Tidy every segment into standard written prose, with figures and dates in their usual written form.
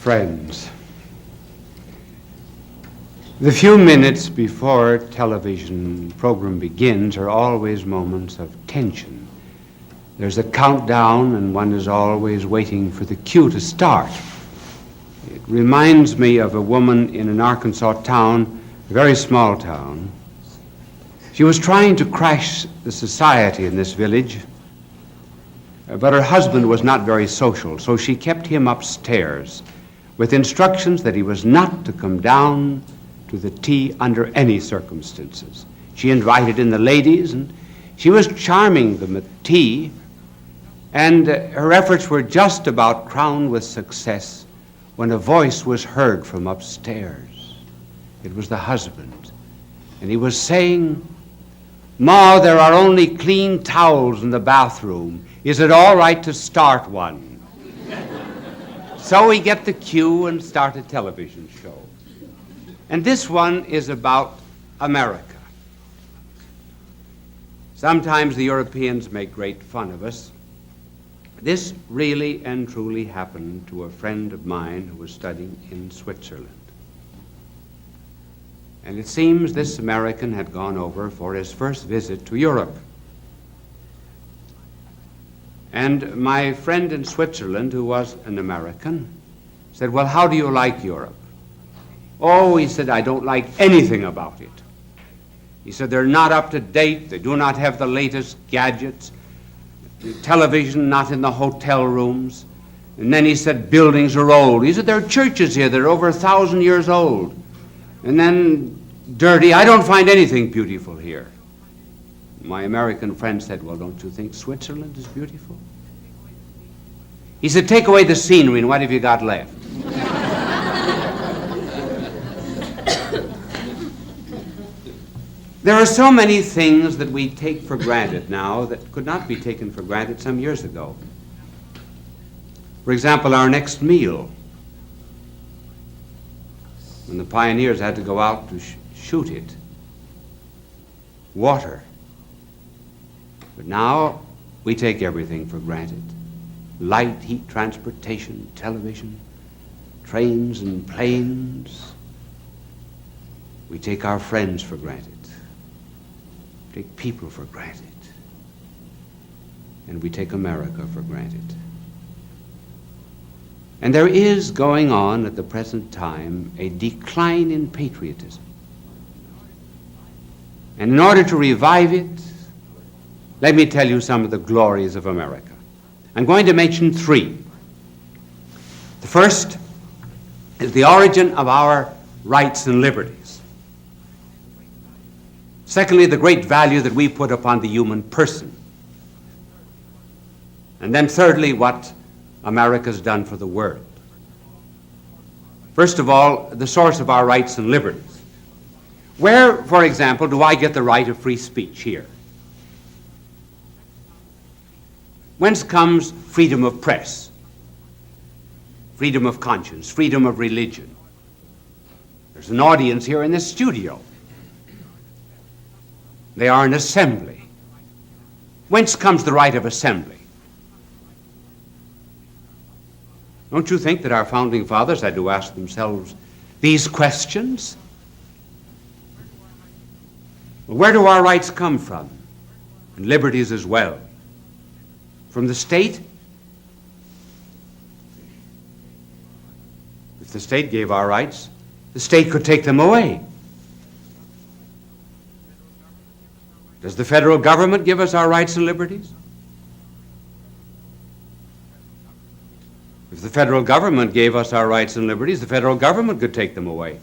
Friends, the few minutes before television program begins are always moments of tension. There's a countdown and one is always waiting for the cue to start. It reminds me of a woman in an Arkansas town, a very small town. She was trying to crash the society in this village, but her husband was not very social, so she kept him upstairs with instructions that he was not to come down to the tea under any circumstances. She invited in the ladies, and she was charming them at tea, and her efforts were just about crowned with success when a voice was heard from upstairs. It was the husband, and he was saying, "Ma, there are only clean towels in the bathroom. Is it all right to start one?" So we get the cue and start a television show. And this one is about America. Sometimes the Europeans make great fun of us. This really and truly happened to a friend of mine who was studying in Switzerland. And it seems this American had gone over for his first visit to Europe. And my friend in Switzerland, who was an American, said, "Well, how do you like Europe?" "Oh," he said, "I don't like anything about it." He said, "They're not up to date. They do not have the latest gadgets. The television not in the hotel rooms." And then he said, "Buildings are old." He said, "There are churches here that are over 1,000 years old." And then dirty. "I don't find anything beautiful here." My American friend said, "Well, don't you think Switzerland is beautiful?" He said, "Take away the scenery, and what have you got left?" There are so many things that we take for granted now that could not be taken for granted some years ago. For example, our next meal. When the pioneers had to go out to shoot it. Water. But now we take everything for granted. Light, heat, transportation, television, trains and planes. We take our friends for granted. Take people for granted. And we take America for granted. And there is going on at the present time a decline in patriotism. And in order to revive it, let me tell you some of the glories of America. I'm going to mention three. The first is the origin of our rights and liberties. Secondly, the great value that we put upon the human person. And then thirdly, what America's done for the world. First of all, the source of our rights and liberties. Where, for example, do I get the right of free speech here? Whence comes freedom of press, freedom of conscience, freedom of religion? There's an audience here in this studio. They are an assembly. Whence comes the right of assembly? Don't you think that our founding fathers had to ask themselves these questions? Where do our rights come from? And liberties as well. From the state? If the state gave our rights, the state could take them away. Does the federal government give us our rights and liberties? If the federal government gave us our rights and liberties, the federal government could take them away.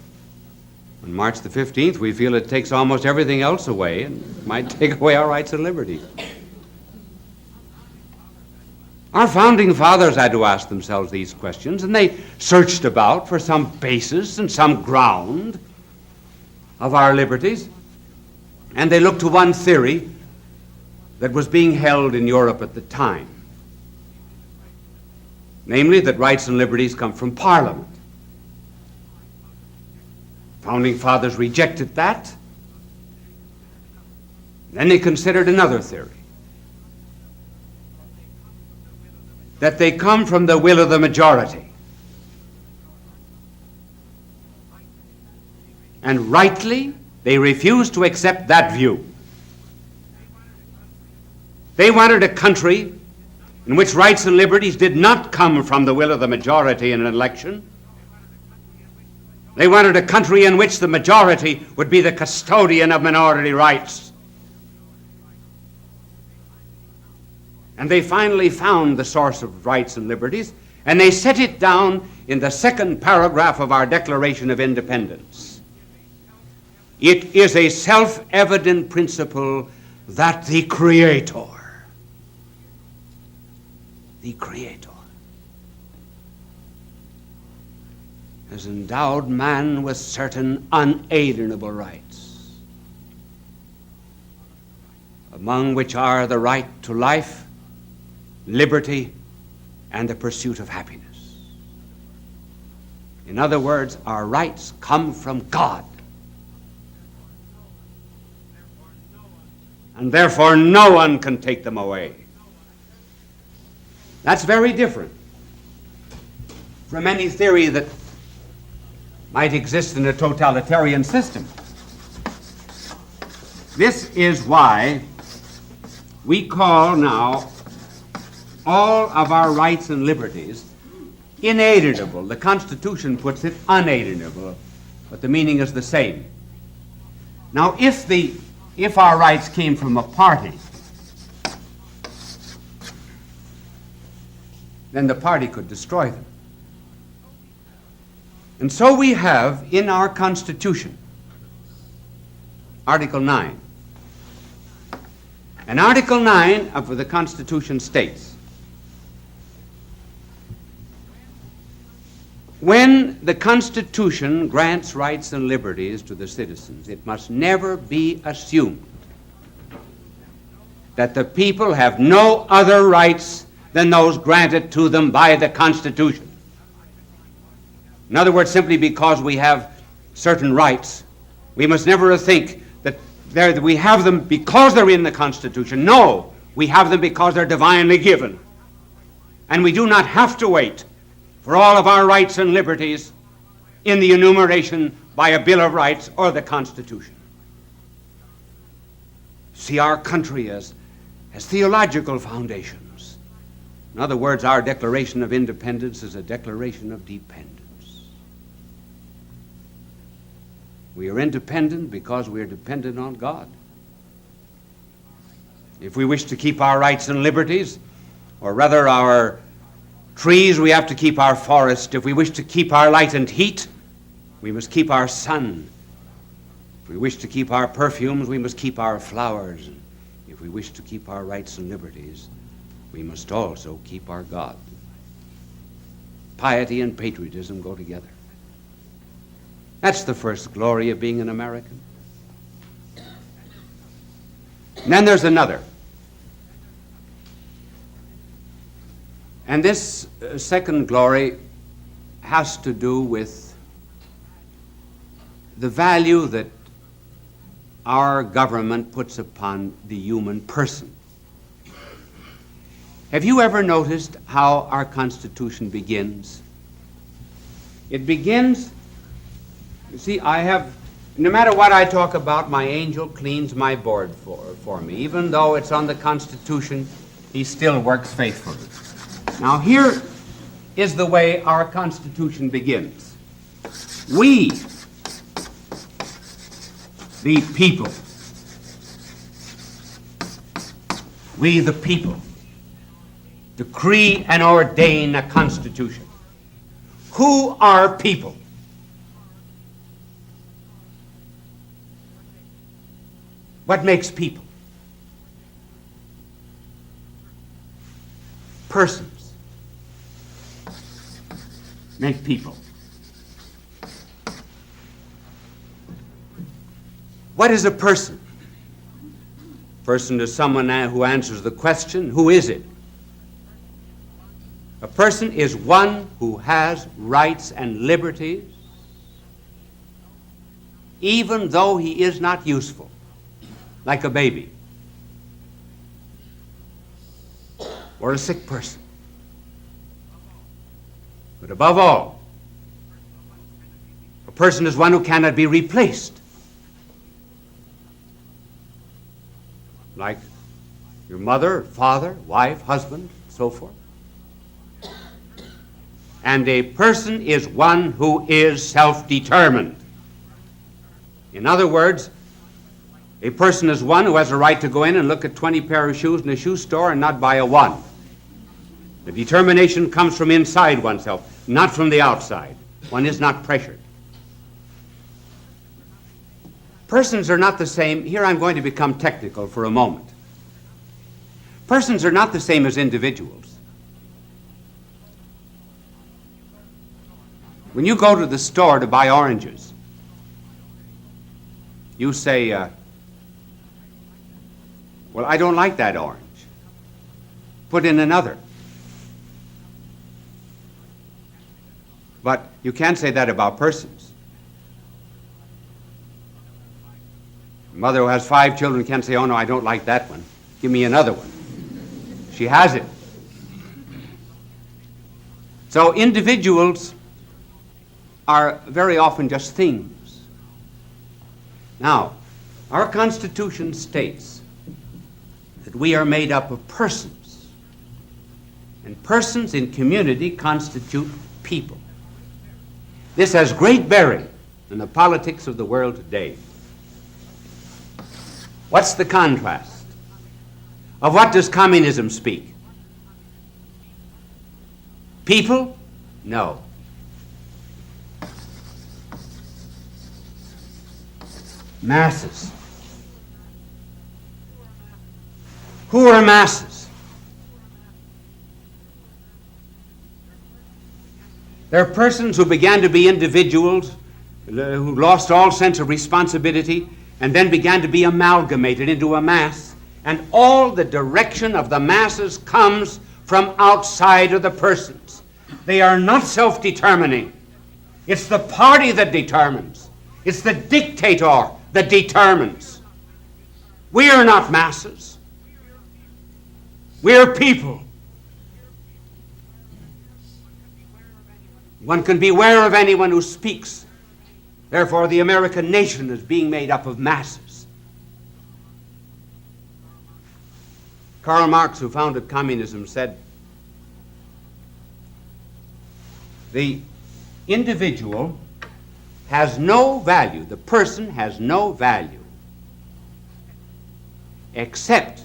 On March the 15th, we feel it takes almost everything else away and might take away our rights and liberties. Our founding fathers had to ask themselves these questions, and they searched about for some basis and some ground of our liberties. And they looked to one theory that was being held in Europe at the time. Namely, that rights and liberties come from Parliament. Founding fathers rejected that. Then they considered another theory. That they come from the will of the majority. And rightly, they refused to accept that view. They wanted a country in which rights and liberties did not come from the will of the majority in an election. They wanted a country in which the majority would be the custodian of minority rights. And they finally found the source of rights and liberties, and they set it down in the second paragraph of our Declaration of Independence. It is a self-evident principle that the Creator has endowed man with certain unalienable rights, among which are the right to life, liberty, and the pursuit of happiness. In other words, our rights come from God. And therefore no one can take them away. That's very different from any theory that might exist in a totalitarian system. This is why we call now all of our rights and liberties inalienable. The Constitution puts it unalienable, but the meaning is the same. Now, if our rights came from a party, then the party could destroy them. And so we have in our Constitution, Article 9. And Article 9 of the Constitution states, when the Constitution grants rights and liberties to the citizens, it must never be assumed that the people have no other rights than those granted to them by the Constitution. In other words, simply because we have certain rights, we must never think that we have them because they're in the Constitution. No, we have them because they're divinely given. And we do not have to wait for all of our rights and liberties in the enumeration by a Bill of Rights or the Constitution. See our country as theological foundations. In other words, our Declaration of Independence is a declaration of dependence. We are independent because we are dependent on God. If we wish to keep our rights and liberties, or rather our trees, we have to keep our forest. If we wish to keep our light and heat, we must keep our sun. If we wish to keep our perfumes, we must keep our flowers. If we wish to keep our rights and liberties, we must also keep our God. Piety and patriotism go together. That's the first glory of being an American. And then there's another. And this second glory has to do with the value that our government puts upon the human person. Have you ever noticed how our Constitution begins? It begins, you see, no matter what I talk about, my angel cleans my board for me. Even though it's on the Constitution, he still works faithfully. Now here is the way our Constitution begins. We, the people, decree and ordain a Constitution. Who are people? What makes people? Persons make people. What is a person? Person is someone who answers the question, who is it? A person is one who has rights and liberties, even though he is not useful, like a baby or a sick person. But above all, a A person is one who cannot be replaced. Like your mother, father, wife, husband, so forth. And a person is one who is self-determined. In other words, a person is one who has a right to go in and look at 20 pair of shoes in a shoe store and not buy a one. The determination comes from inside oneself, not from the outside. One is not pressured. Persons are not the same. Here I'm going to become technical for a moment. Persons are not the same as individuals. When you go to the store to buy oranges, you say, well, I don't like that orange. Put in another. But you can't say that about persons. A mother who has 5 children can't say, oh no, I don't like that one. Give me another one. She has it. So individuals are very often just things. Now, our Constitution states that we are made up of persons, and persons in community constitute people. This has great bearing in the politics of the world today. What's the contrast? Of what does communism speak? People? No. Masses. Who are masses? They're persons who began to be individuals, who lost all sense of responsibility, and then began to be amalgamated into a mass. And all the direction of the masses comes from outside of the persons. They are not self-determining. It's the party that determines. It's the dictator that determines. We are not masses. We are people. One can beware of anyone who speaks. Therefore, the American nation is being made up of masses. Karl Marx, who founded communism, said, the individual has no value, the person has no value, except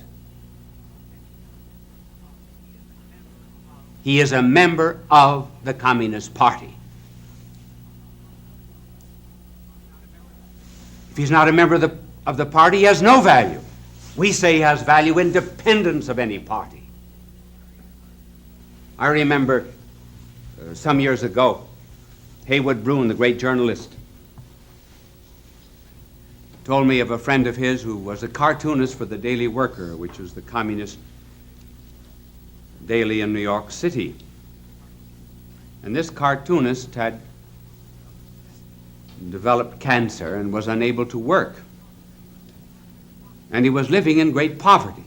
he is a member of the Communist Party. If he's not a member of the party, he has no value. We say he has value independent of any party. I remember some years ago, Haywood Broun, the great journalist, told me of a friend of his who was a cartoonist for the Daily Worker, which was the communist daily in New York City. And this cartoonist had developed cancer and was unable to work. And he was living in great poverty.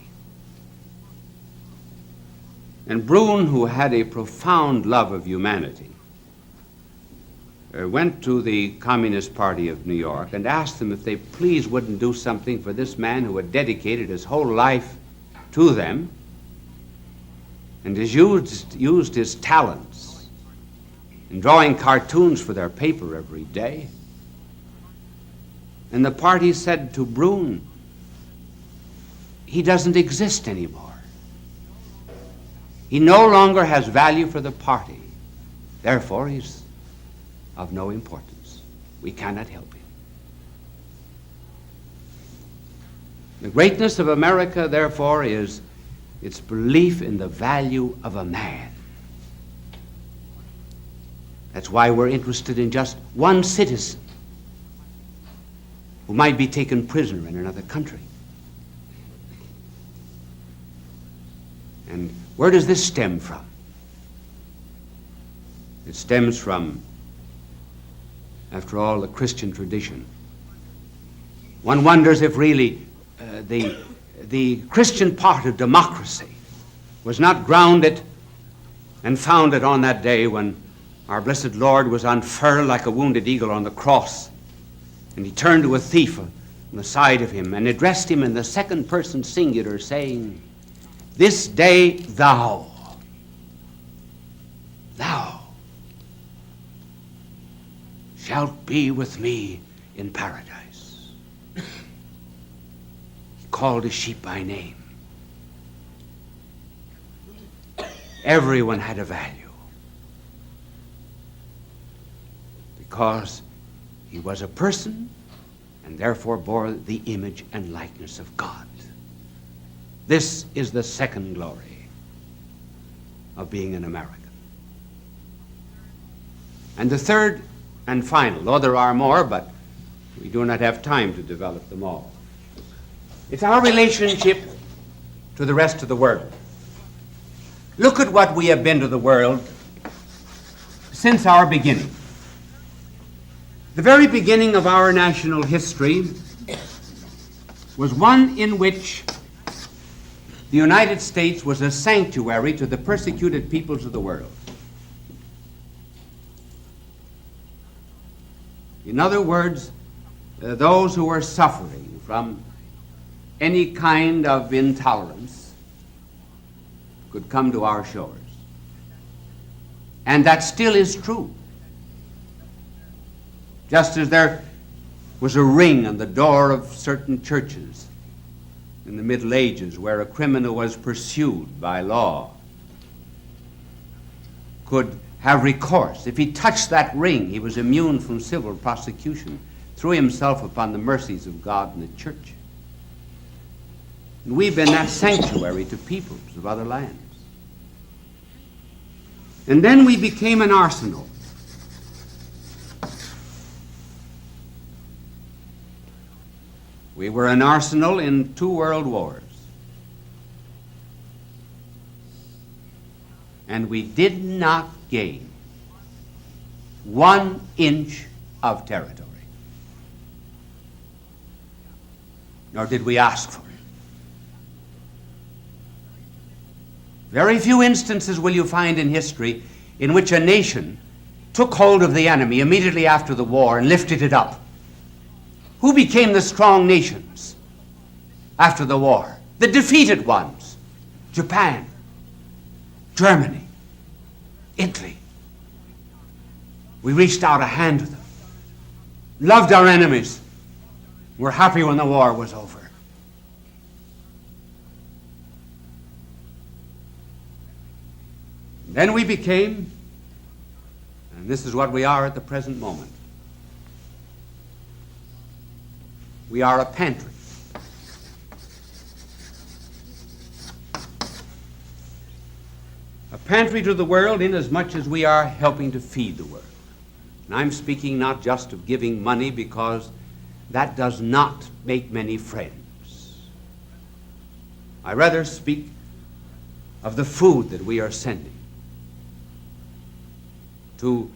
And Broun, who had a profound love of humanity, went to the Communist Party of New York and asked them if they please wouldn't do something for this man who had dedicated his whole life to them and has used his talents in drawing cartoons for their paper every day. And the party said to Broun, he doesn't exist anymore. He no longer has value for the party. Therefore, he's of no importance. We cannot help him. The greatness of America, therefore, is its belief in the value of a man. That's why we're interested in just one citizen who might be taken prisoner in another country. And where does this stem from? It stems from, after all, the Christian tradition. One wonders if really the Christian part of democracy was not grounded and founded on that day when Our blessed Lord was unfurled like a wounded eagle on the cross, and he turned to a thief on the side of him and addressed him in the second person singular, saying, "This day thou shalt be with me in paradise." He called his sheep by name. Everyone had a value because he was a person and therefore bore the image and likeness of God. This is the second glory of being an American. And the third and final, though there are more, but we do not have time to develop them all, it's our relationship to the rest of the world. Look at what we have been to the world since our beginning. The very beginning of our national history was one in which the United States was a sanctuary to the persecuted peoples of the world. In other words, those who were suffering from any kind of intolerance could come to our shores. And that still is true. Just as there was a ring on the door of certain churches in the Middle Ages where a criminal was pursued by law could have recourse. If he touched that ring, he was immune from civil prosecution, threw himself upon the mercies of God and the church. And we've been that sanctuary to peoples of other lands. And then we became an arsenal. We were an arsenal in 2 world wars. And we did not gain 1 inch of territory. Nor did we ask for it. Very few instances will you find in history in which a nation took hold of the enemy immediately after the war and lifted it up. Who became the strong nations after the war? The defeated ones. Japan, Germany, Italy. We reached out a hand to them, loved our enemies, were happy when the war was over. Then we became, and this is what we are at the present moment, we are a pantry. A pantry to the world inasmuch as we are helping to feed the world. And I'm speaking not just of giving money, because that does not make many friends. I rather speak of the food that we are sending to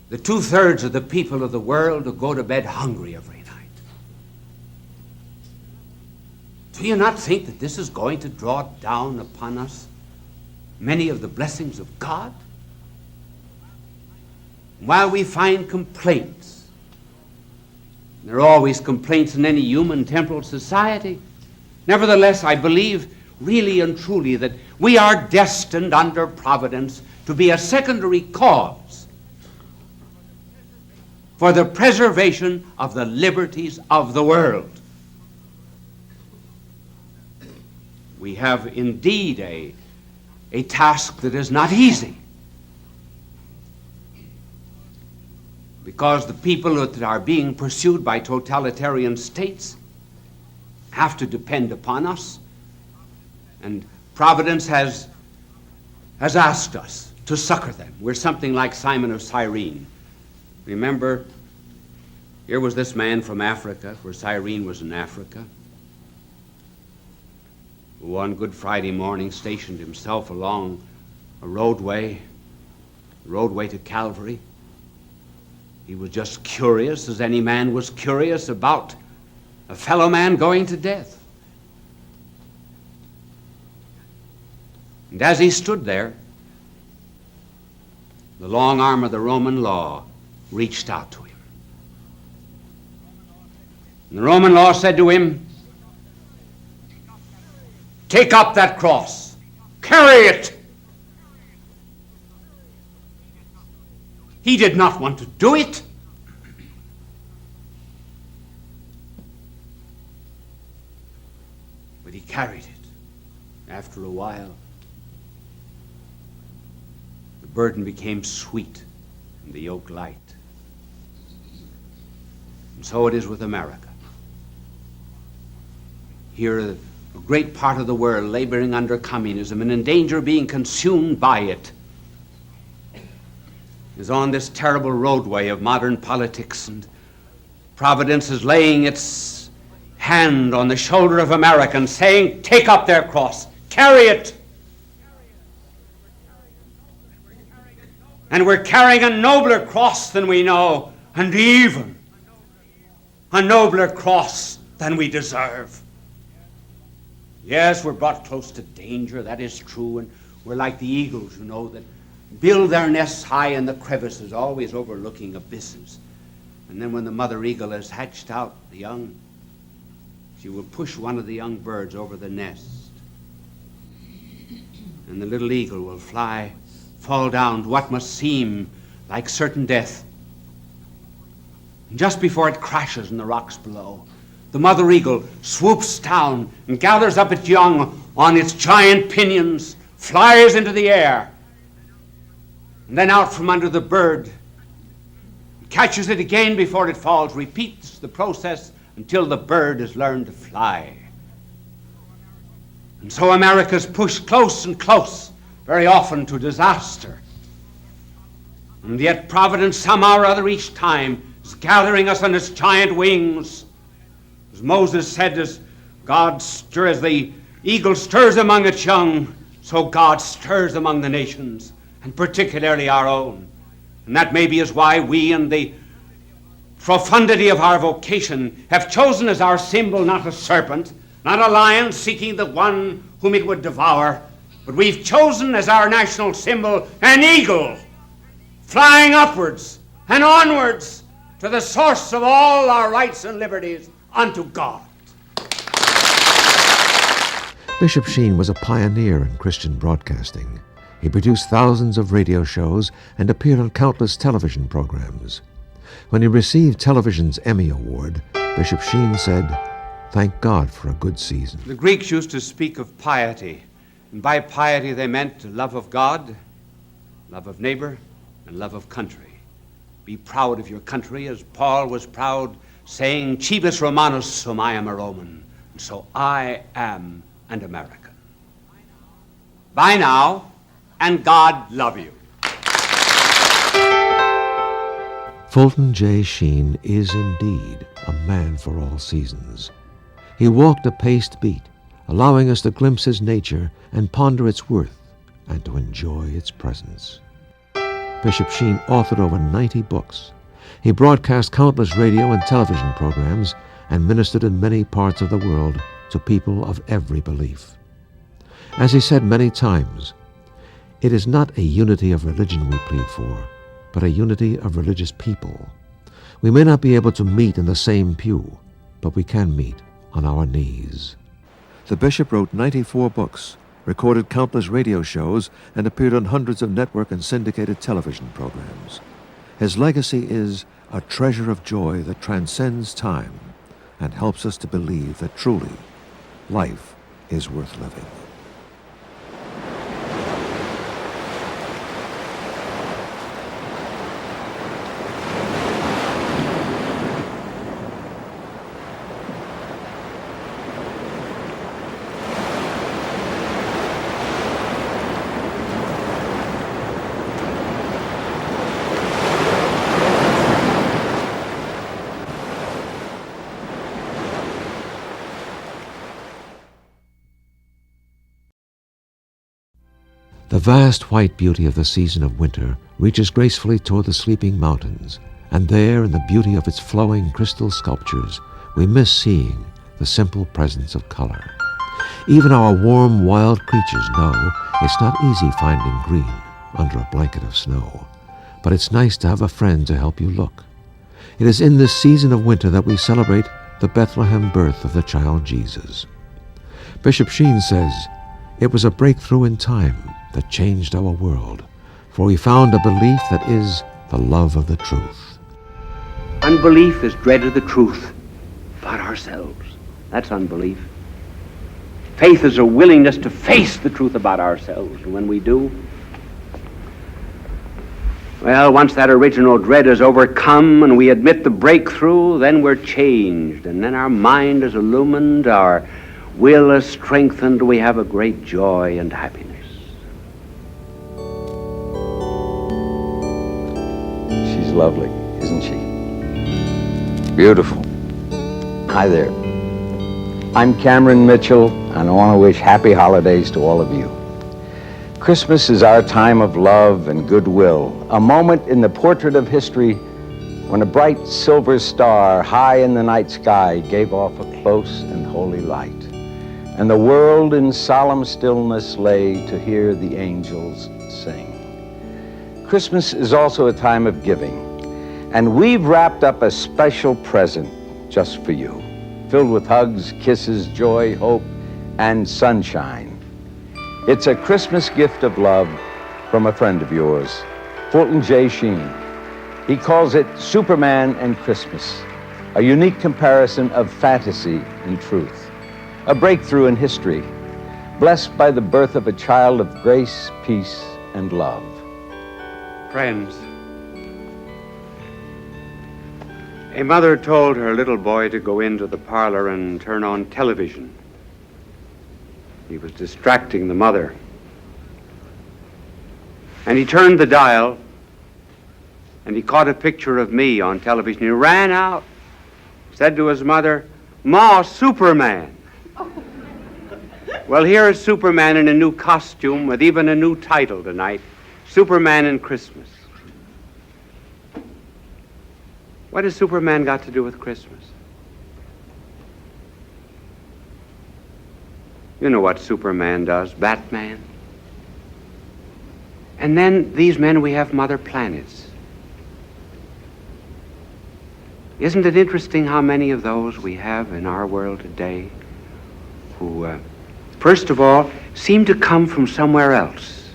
the 2/3 of the people of the world who go to bed hungry every night. Do you not think that this is going to draw down upon us many of the blessings of God? While we find complaints, there are always complaints in any human temporal society, nevertheless, I believe really and truly that we are destined under providence to be a secondary cause for the preservation of the liberties of the world. We have indeed a task that is not easy, because the people that are being pursued by totalitarian states have to depend upon us, and Providence has asked us to succor them. We're something like Simon of Cyrene. Remember, here was this man from Africa, where Cyrene was in Africa, who one Good Friday morning stationed himself along a roadway to Calvary. He was just curious, as any man was curious about a fellow man going to death. And as he stood there, the long arm of the Roman law reached out to him. And the Roman law said to him, "Take up that cross, carry it." He did not want to do it. But he carried it. After a while, the burden became sweet and the yoke light. And so it is with America. Here, a great part of the world laboring under communism and in danger of being consumed by it is on this terrible roadway of modern politics, and Providence is laying its hand on the shoulder of Americans, saying, "Take up their cross, carry it." And we're carrying a nobler cross than we know, and even a nobler cross than we deserve. Yes, we're brought close to danger, that is true, and we're like the eagles, you know, that build their nests high in the crevices, always overlooking abysses. And then when the mother eagle has hatched out the young, she will push one of the young birds over the nest. And the little eagle will fall down to what must seem like certain death. And just before it crashes in the rocks below, the mother eagle swoops down and gathers up its young on its giant pinions, flies into the air, and then out from under the bird, catches it again before it falls, repeats the process until the bird has learned to fly. And so America's pushed close and close, very often to disaster. And yet Providence, somehow or other, each time is gathering us on its giant wings. As Moses said, as the eagle stirs among its young, so God stirs among the nations, and particularly our own. And that maybe is why we, in the profundity of our vocation, have chosen as our symbol not a serpent, not a lion seeking the one whom it would devour, but we've chosen as our national symbol an eagle, flying upwards and onwards to the source of all our rights and liberties, unto God. Bishop Sheen was a pioneer in Christian broadcasting. He produced thousands of radio shows and appeared on countless television programs. When he received television's Emmy Award, Bishop Sheen said, "Thank God for a good season." The Greeks used to speak of piety, and by piety they meant love of God, love of neighbor, and love of country. Be proud of your country, as Paul was proud, saying, "Cibus Romanus sum, I am a Roman, and so I am an American." Bye now, and God love you. Fulton J. Sheen is indeed a man for all seasons. He walked a paced beat, allowing us to glimpse his nature and ponder its worth and to enjoy its presence. Bishop Sheen authored over 90 books. He broadcast countless radio and television programs and ministered in many parts of the world to people of every belief. As he said many times, it is not a unity of religion we plead for, but a unity of religious people. We may not be able to meet in the same pew, but we can meet on our knees. The bishop wrote 94 books, recorded countless radio shows, and appeared on hundreds of network and syndicated television programs. His legacy is a treasure of joy that transcends time and helps us to believe that truly life is worth living. The vast white beauty of the season of winter reaches gracefully toward the sleeping mountains, and there, in the beauty of its flowing crystal sculptures, we miss seeing the simple presence of color. Even our warm, wild creatures know it's not easy finding green under a blanket of snow. but it's nice to have a friend to help you look. It is in this season of winter that we celebrate the Bethlehem birth of the child Jesus. Bishop Sheen says, "It was a breakthrough in time that changed our world, for we found a belief that is the love of the truth." Unbelief is dread of the truth about ourselves. That's unbelief. Faith is a willingness to face the truth about ourselves. And when we do, well, once that original dread is overcome and we admit the breakthrough, then we're changed. And then our mind is illumined, our will is strengthened, we have a great joy and happiness. She's lovely, isn't she? Beautiful. Hi there. I'm Cameron Mitchell, and I want to wish happy holidays to all of you. Christmas is our time of love and goodwill, a moment in the portrait of history when a bright silver star high in the night sky gave off a close and holy light, and the world in solemn stillness lay to hear the angels sing. Christmas is also a time of giving, and we've wrapped up a special present just for you, filled with hugs, kisses, joy, hope, and sunshine. It's a Christmas gift of love from a friend of yours, Fulton J. Sheen. He calls it Superman and Christmas, a unique comparison of fantasy and truth, a breakthrough in history, blessed by the birth of a child of grace, peace, and love. Friends, a mother told her little boy to go into the parlor and turn on television. He was distracting the mother. And he turned the dial, and he caught a picture of me on television. He ran out, said to his mother, "Ma, Superman." Well, here is Superman in a new costume with even a new title tonight, Superman and Christmas. What has Superman got to do with Christmas? You know what Superman does, Batman. And then these men, we have mother planets. Isn't it interesting how many of those we have in our world today who, first of all, seem to come from somewhere else,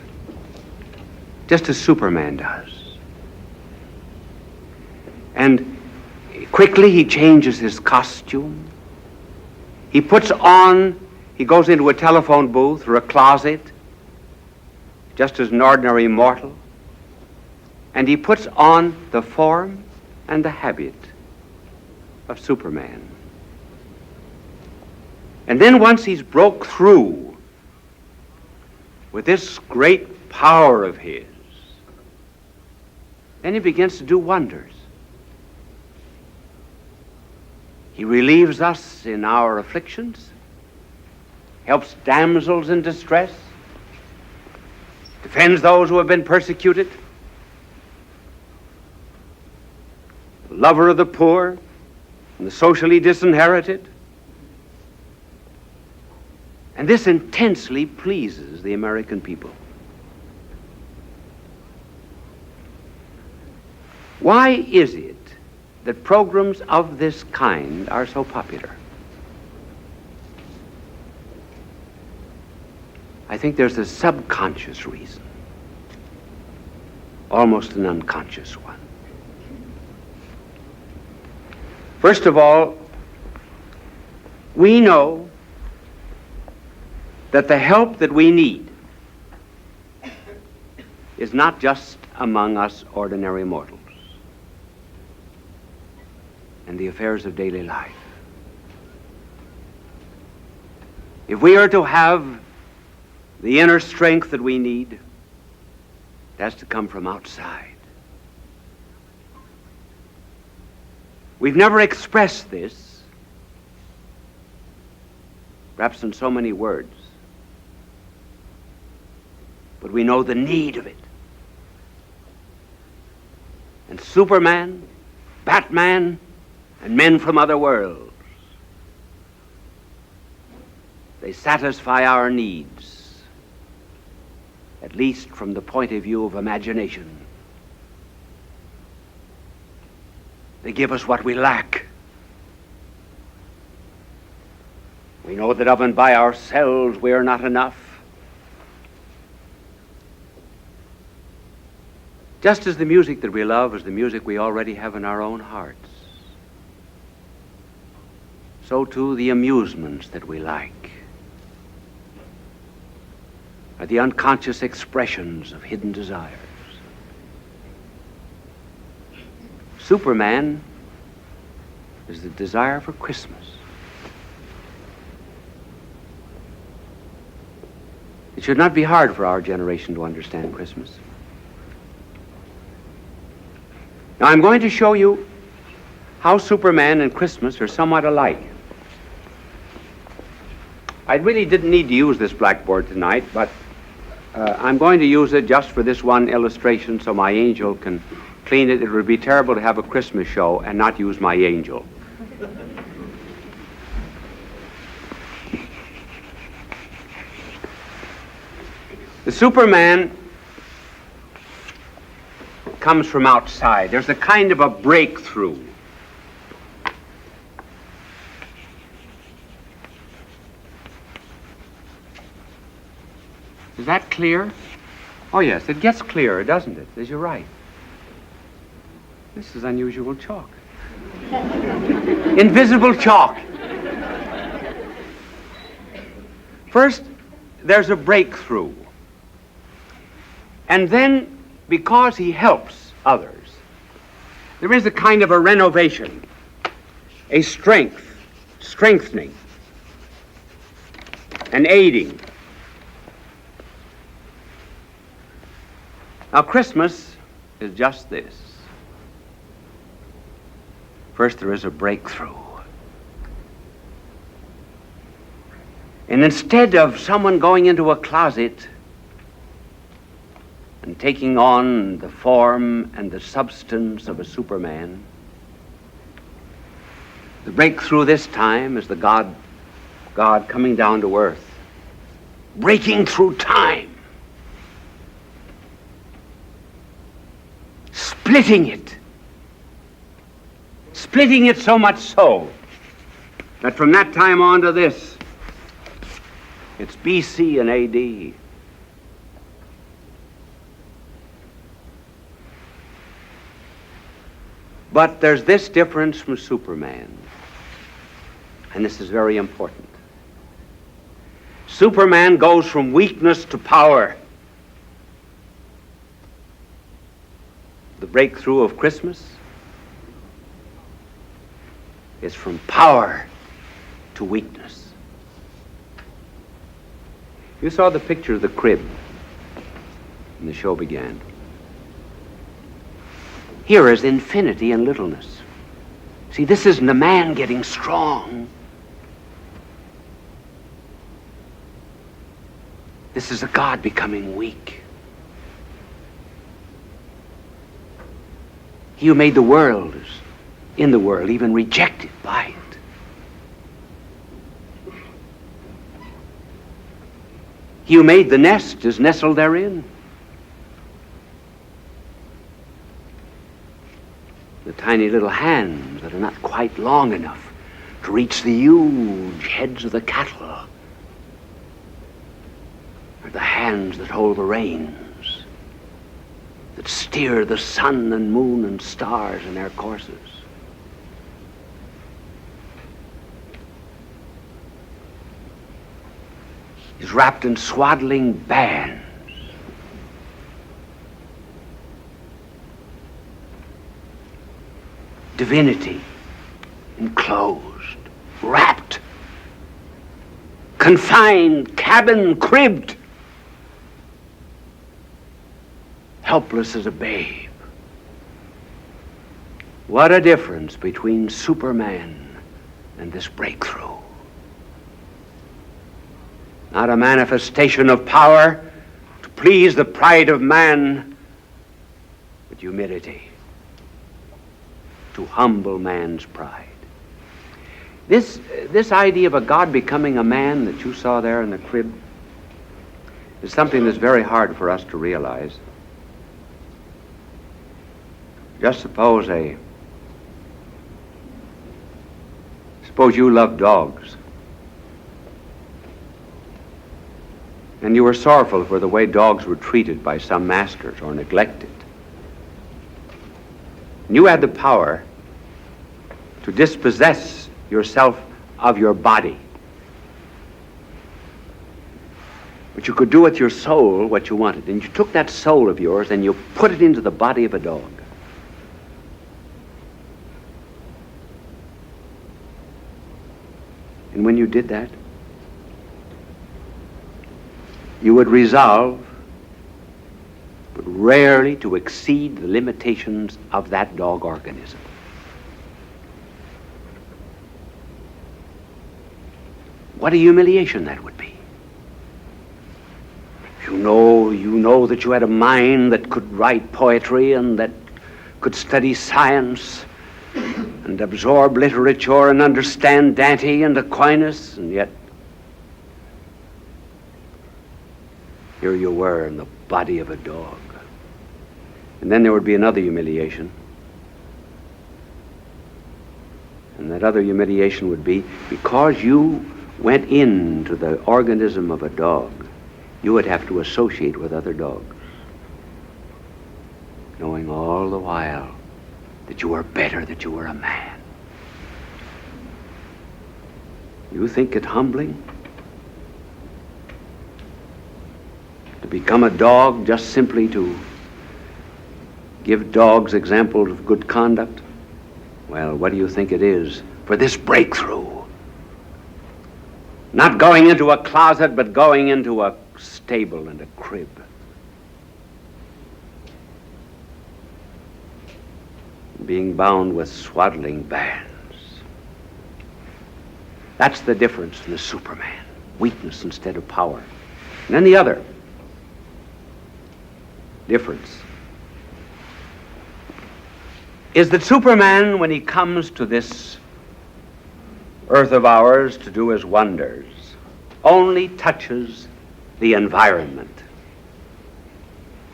just as Superman does. And quickly he changes his costume. He goes into a telephone booth or a closet, just as an ordinary mortal, and he puts on the form and the habit of Superman. And then once he's broke through with this great power of his, then he begins to do wonders. He relieves us in our afflictions, helps damsels in distress, defends those who have been persecuted, the lover of the poor and the socially disinherited. And this intensely pleases the American people. Why is it that programs of this kind are so popular? I think there's a subconscious reason, almost an unconscious one. First of all, we know that the help that we need is not just among us ordinary mortals and the affairs of daily life. If we are to have the inner strength that we need, it has to come from outside. We've never expressed this, perhaps in so many words, but we know the need of it. And Superman, Batman, and men from other worlds, they satisfy our needs, at least from the point of view of imagination. They give us what we lack. We know that of and by ourselves we are not enough. Just as the music that we love is the music we already have in our own hearts, so too the amusements that we like are the unconscious expressions of hidden desires. Superman is the desire for Christmas. It should not be hard for our generation to understand Christmas. Now I'm going to show you how Superman and Christmas are somewhat alike. I really didn't need to use this blackboard tonight, but I'm going to use it just for this one illustration so my angel can clean it. It would be terrible to have a Christmas show and not use my angel. The Superman comes from outside. There's a kind of a breakthrough. Is that clear? Oh yes, it gets clearer, doesn't it? As you're right. This is unusual chalk. Invisible chalk. First, there's a breakthrough. And then, because he helps others, there is a kind of a renovation, a strengthening, an aiding. Now, Christmas is just this. First, there is a breakthrough. And instead of someone going into a closet and taking on the form and the substance of a Superman, the breakthrough this time is the God coming down to earth, breaking through time, splitting it so much so that from that time on to this, it's BC and AD. But there's this difference from Superman, and this is very important. Superman goes from weakness to power. The breakthrough of Christmas is from power to weakness. You saw the picture of the crib when the show began. Here is infinity and littleness. See, this isn't a man getting strong. This is a God becoming weak. He who made the world is in the world, even rejected by it. He who made the nest is nestled therein. The tiny little hands that are not quite long enough to reach the huge heads of the cattle are the hands that hold the reins, that steer the sun and moon and stars in their courses. He's wrapped in swaddling bands. Divinity, enclosed, wrapped, confined, cabin, cribbed, helpless as a babe. What a difference between Superman and this breakthrough. Not a manifestation of power to please the pride of man, but humility to humble man's pride. This idea of a God becoming a man that you saw there in the crib is something that's very hard for us to realize. Just suppose a Suppose you loved dogs, and you were sorrowful for the way dogs were treated by some masters or neglected. And you had the power to dispossess yourself of your body. But you could do with your soul what you wanted. And you took that soul of yours and you put it into the body of a dog. And when you did that, you would resolve, but rarely to exceed the limitations of that dog organism. What a humiliation that would be. You know that you had a mind that could write poetry and that could study science and absorb literature and understand Dante and Aquinas, and yet here you were in the body of a dog. And then there would be another humiliation. And that other humiliation would be because you went into the organism of a dog, you would have to associate with other dogs, knowing all the while that you were better, that you were a man. You think it humbling to become a dog just simply to give dogs examples of good conduct? Well, what do you think it is for this breakthrough? Not going into a closet, but going into a stable and a crib. Being bound with swaddling bands. That's the difference in the Superman. Weakness instead of power. And then the other difference is that Superman, when he comes to this earth of ours to do his wonders, only touches the environment.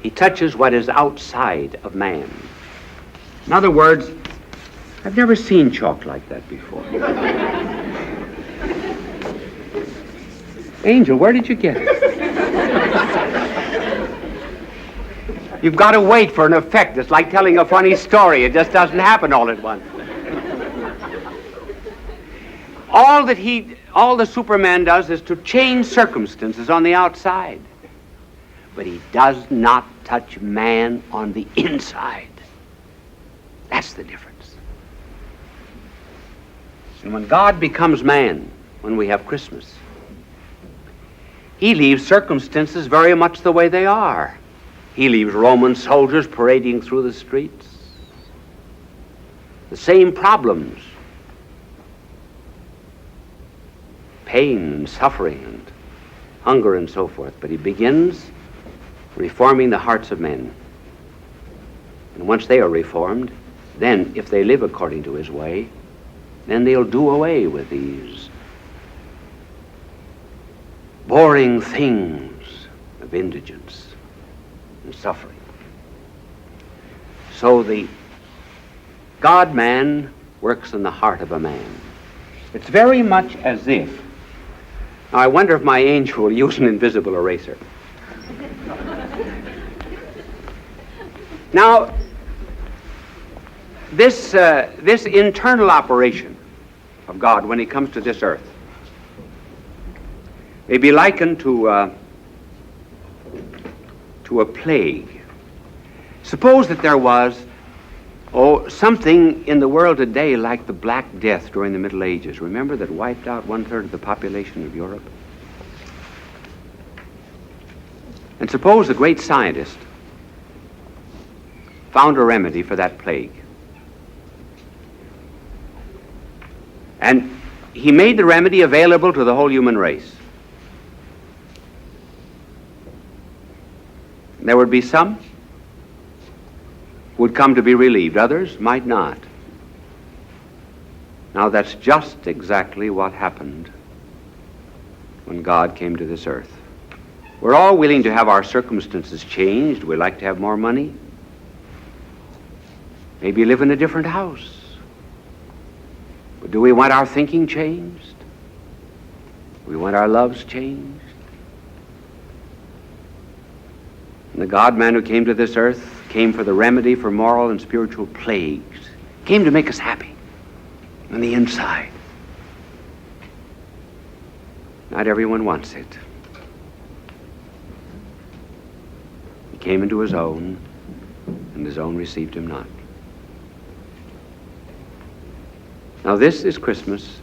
He touches what is outside of man. In other words, I've never seen chalk like that before. Angel, where did you get it? You've got to wait for an effect. It's like telling a funny story. It just doesn't happen all at once. All the Superman does is to change circumstances on the outside. But he does not touch man on the inside. That's the difference. And when God becomes man, when we have Christmas, he leaves circumstances very much the way they are. He leaves Roman soldiers parading through the streets. The same problems. Pain and suffering and hunger and so forth. But he begins reforming the hearts of men. And once they are reformed, then if they live according to his way, then they'll do away with these boring things of indigence and suffering. So the God-man works in the heart of a man. It's very much as if, now I wonder if my angel will use an invisible eraser. Now, this internal operation of God when he comes to this earth may be likened to a plague. Suppose that there was something in the world today like the Black Death during the Middle Ages. Remember, that wiped out 1/3 of the population of Europe? And suppose a great scientist found a remedy for that plague. And he made the remedy available to the whole human race. There would be some who would come to be relieved. Others might not. Now that's just exactly what happened when God came to this earth. We're all willing to have our circumstances changed. We like to have more money. Maybe live in a different house. But do we want our thinking changed? Do we want our loves changed? And the God-man who came to this earth came for the remedy for moral and spiritual plagues, came to make us happy on the inside. Not everyone wants it. He came into his own, and his own received him not. Now this is Christmas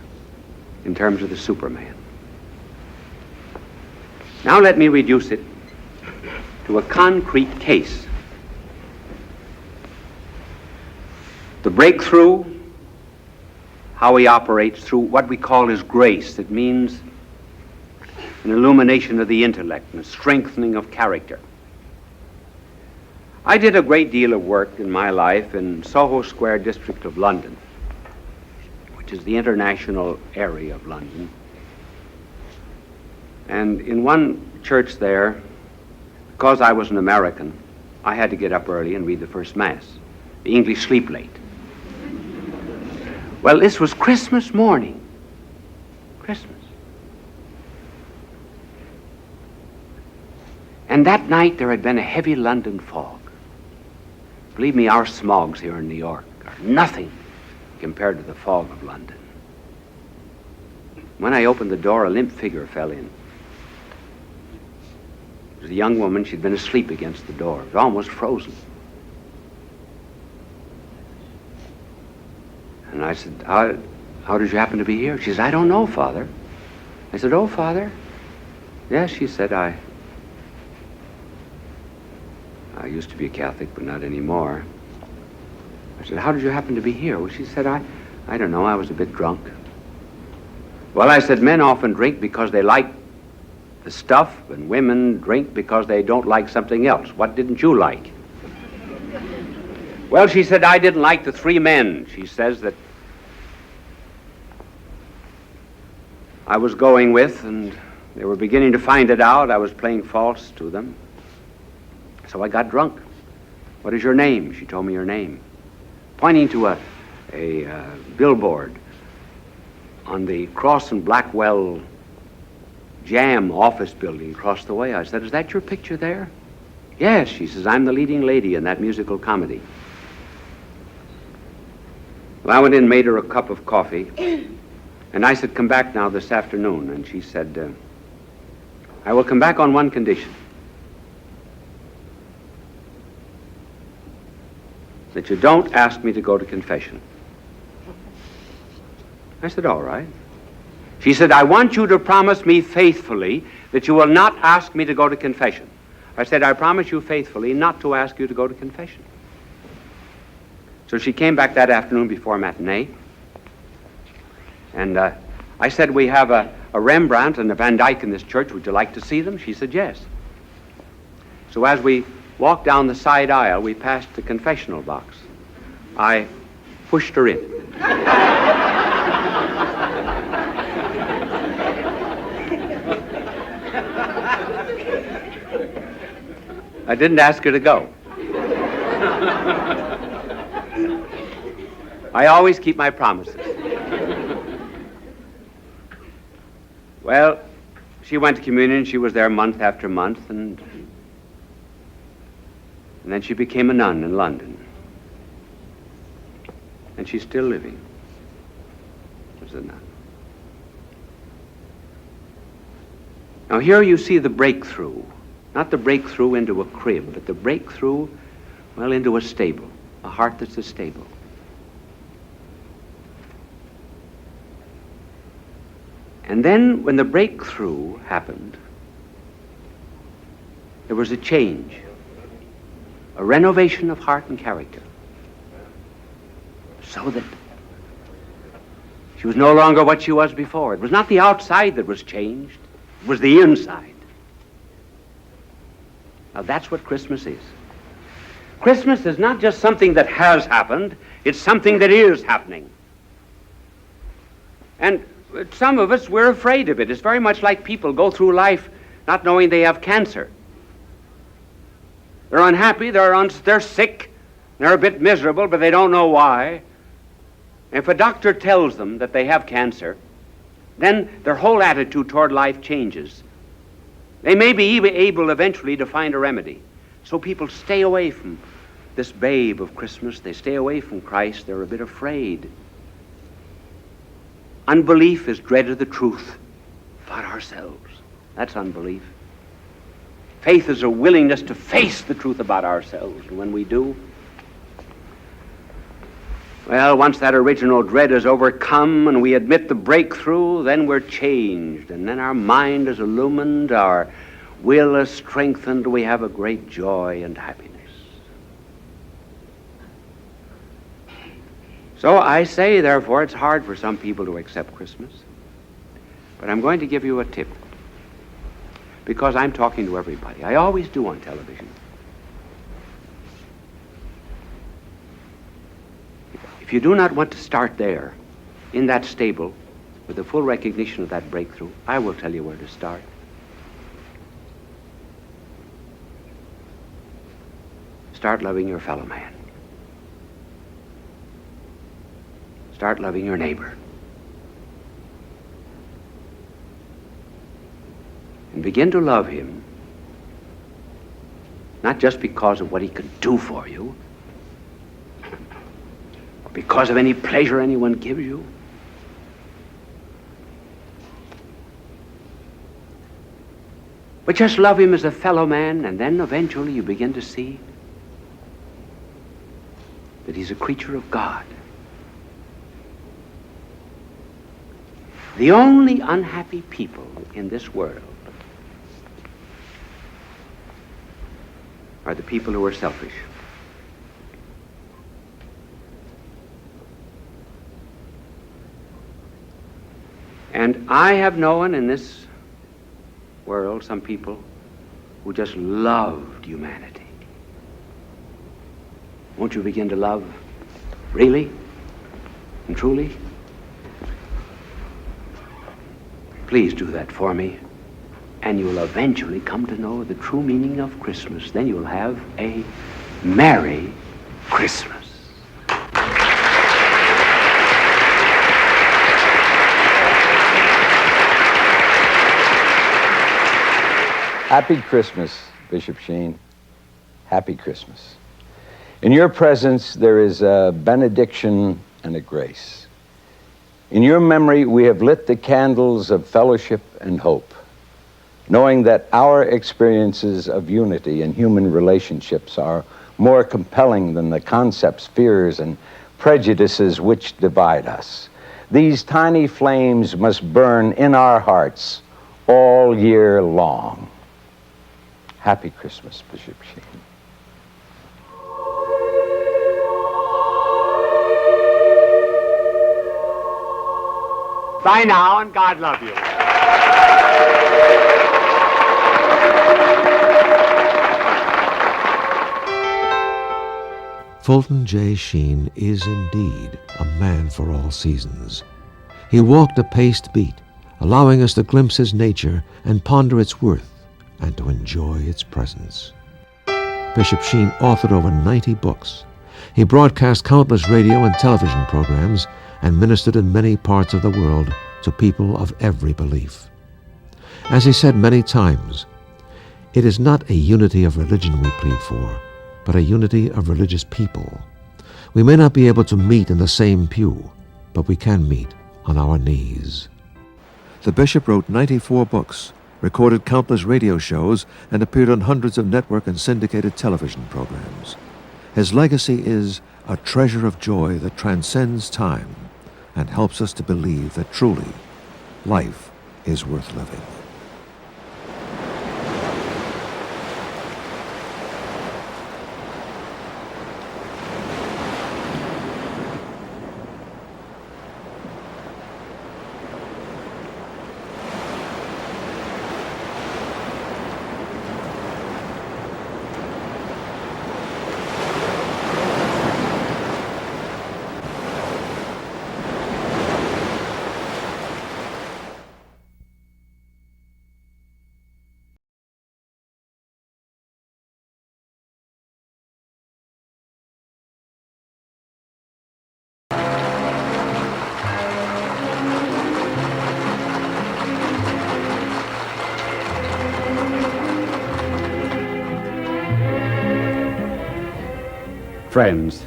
in terms of the Superman. Now let me reduce it to a concrete case. The breakthrough, how he operates through what we call his grace. It means an illumination of the intellect and a strengthening of character. I did a great deal of work in my life in Soho Square district of London, which is the international area of London. And in one church there, because I was an American, I had to get up early and read the first Mass. The English sleep late. Well, this was Christmas morning. Christmas. And that night there had been a heavy London fog. Believe me, our smogs here in New York are nothing compared to the fog of London. When I opened the door, a limp figure fell in. It was a young woman. She'd been asleep against the door. It was almost frozen. And I said, how did you happen to be here? She said, I don't know, Father. I said, oh, Father? Yes, she said, I used to be a Catholic, but not anymore. I said, how did you happen to be here? Well, she said, I don't know, I was a bit drunk. Well, I said, men often drink because they like the stuff, and women drink because they don't like something else. What didn't you like? Well, she said, I didn't like the three men. She says that I was going with, and they were beginning to find it out. I was playing false to them. So I got drunk. What is your name? She told me her name, pointing to a billboard on the Cross and Blackwell Jam office building across the way. I said, is that your picture there? Yes, she says, I'm the leading lady in that musical comedy. Well, I went in, made her a cup of coffee, and I said, come back now this afternoon. And she said, I will come back on one condition. That you don't ask me to go to confession. I said, all right. She said, I want you to promise me faithfully that you will not ask me to go to confession. I said, I promise you faithfully not to ask you to go to confession. So she came back that afternoon before matinee, and I said, we have a Rembrandt and a Van Dyck in this church. Would you like to see them? She said, yes. So as we walked down the side aisle, we passed the confessional box. I pushed her in. I didn't ask her to go. I always keep my promises. Well, she went to communion. She was there month after month, and then she became a nun in London. And she's still living as a nun. Now here you see the breakthrough. Not the breakthrough into a crib, but the breakthrough, well, into a stable, a heart that's a stable. And then when the breakthrough happened, there was a change, a renovation of heart and character, so that she was no longer what she was before. It was not the outside that was changed, it was the inside. Now that's what Christmas is. Christmas is not just something that has happened, it's something that is happening. And some of us, we're afraid of it. It's very much like people go through life not knowing they have cancer. They're unhappy, they're sick, they're a bit miserable, but they don't know why. If a doctor tells them that they have cancer, then their whole attitude toward life changes. They may be even able eventually to find a remedy. So people stay away from this babe of Christmas. They stay away from Christ. They're a bit afraid. Unbelief is dread of the truth about ourselves. That's unbelief. Faith is a willingness to face the truth about ourselves. And when we do, well, once that original dread is overcome and we admit the breakthrough, then we're changed. And then our mind is illumined, our will is strengthened, we have a great joy and happiness. So I say, therefore, it's hard for some people to accept Christmas. But I'm going to give you a tip, because I'm talking to everybody. I always do on television. If you do not want to start there, in that stable, with the full recognition of that breakthrough, I will tell you where to start. Start loving your fellow man. Start loving your neighbor. And begin to love him, not just because of what he can do for you, or because of any pleasure anyone gives you, but just love him as a fellow man, and then eventually you begin to see that he's a creature of God. The only unhappy people in this world are the people who are selfish. And I have known in this world some people who just loved humanity. Won't you begin to love really and truly? Please do that for me, and you will eventually come to know the true meaning of Christmas. Then you'll have a Merry Christmas. Happy Christmas, Bishop Sheen. Happy Christmas. In your presence, there is a benediction and a grace. In your memory, we have lit the candles of fellowship and hope, knowing that our experiences of unity in human relationships are more compelling than the concepts, fears, and prejudices which divide us. These tiny flames must burn in our hearts all year long. Happy Christmas, Bishop Sheen. Bye now, and God love you. Fulton J. Sheen is indeed a man for all seasons. He walked a paced beat, allowing us to glimpse his nature and ponder its worth and to enjoy its presence. Bishop Sheen authored over 90 books. He broadcast countless radio and television programs and ministered in many parts of the world to people of every belief. As he said many times, it is not a unity of religion we plead for, but a unity of religious people. We may not be able to meet in the same pew, but we can meet on our knees. The bishop wrote 94 books, recorded countless radio shows, and appeared on hundreds of network and syndicated television programs. His legacy is a treasure of joy that transcends time and helps us to believe that truly life is worth living. Friends,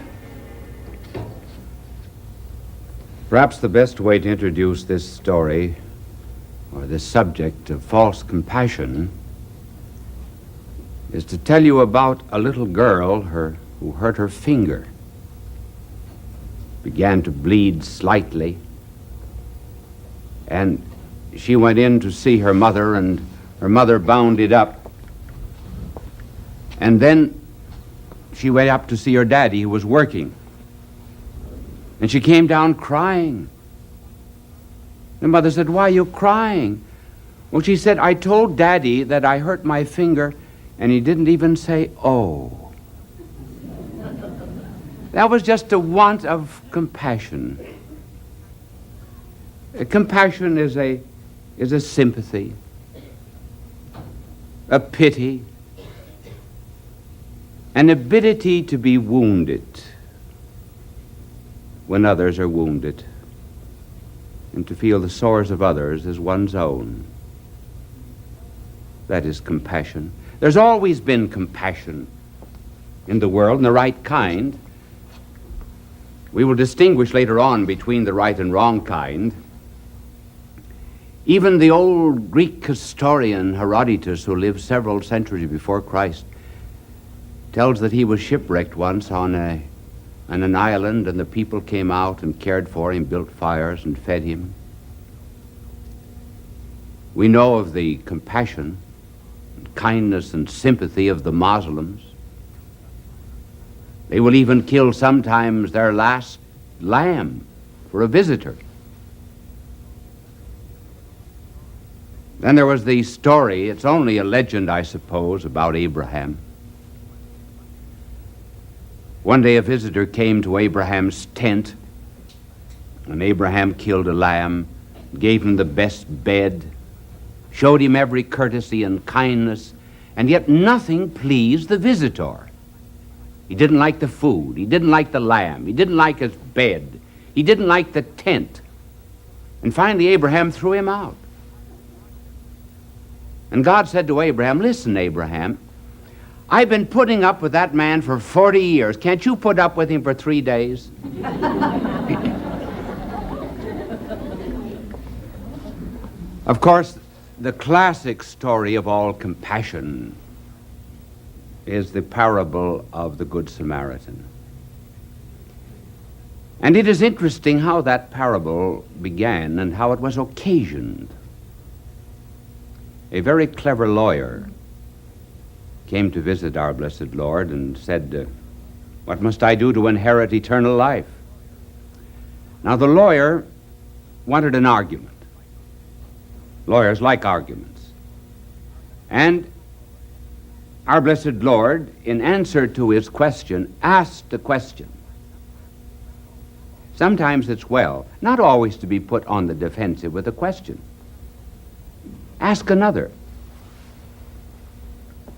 perhaps the best way to introduce this story, or this subject of false compassion, is to tell you about a little girl who hurt her finger, began to bleed slightly, and she went in to see her mother, and her mother bound it up. And then she went up to see her daddy, who was working. And she came down crying. The mother said, "Why are you crying?" Well, she said, "I told Daddy that I hurt my finger, and he didn't even say, 'oh.'" That was just a want of compassion. Compassion is a sympathy, a pity, an ability to be wounded when others are wounded, and to feel the sores of others as one's own. That is compassion. There's always been compassion in the world, and the right kind. We will distinguish later on between the right and wrong kind. Even the old Greek historian Herodotus, who lived several centuries before Christ, tells that he was shipwrecked once on an island, and the people came out and cared for him, built fires and fed him. We know of the compassion, and kindness, and sympathy of the Muslims. They will even kill sometimes their last lamb for a visitor. Then there was the story, it's only a legend, I suppose, about Abraham. One day a visitor came to Abraham's tent, and Abraham killed a lamb, gave him the best bed, showed him every courtesy and kindness, and yet nothing pleased the visitor. He didn't like the food, he didn't like the lamb, he didn't like his bed, he didn't like the tent. And finally Abraham threw him out. And God said to Abraham, "Listen, Abraham, I've been putting up with that man for 40 years. Can't you put up with him for 3 days?" Of course, the classic story of all compassion is the parable of the Good Samaritan. And it is interesting how that parable began and how it was occasioned. A very clever lawyer came to visit our blessed Lord and said, "What must I do to inherit eternal life?" Now the lawyer wanted an argument. Lawyers like arguments. And our blessed Lord, in answer to his question, asked a question. Sometimes it's well, not always to be put on the defensive with a question. Ask another.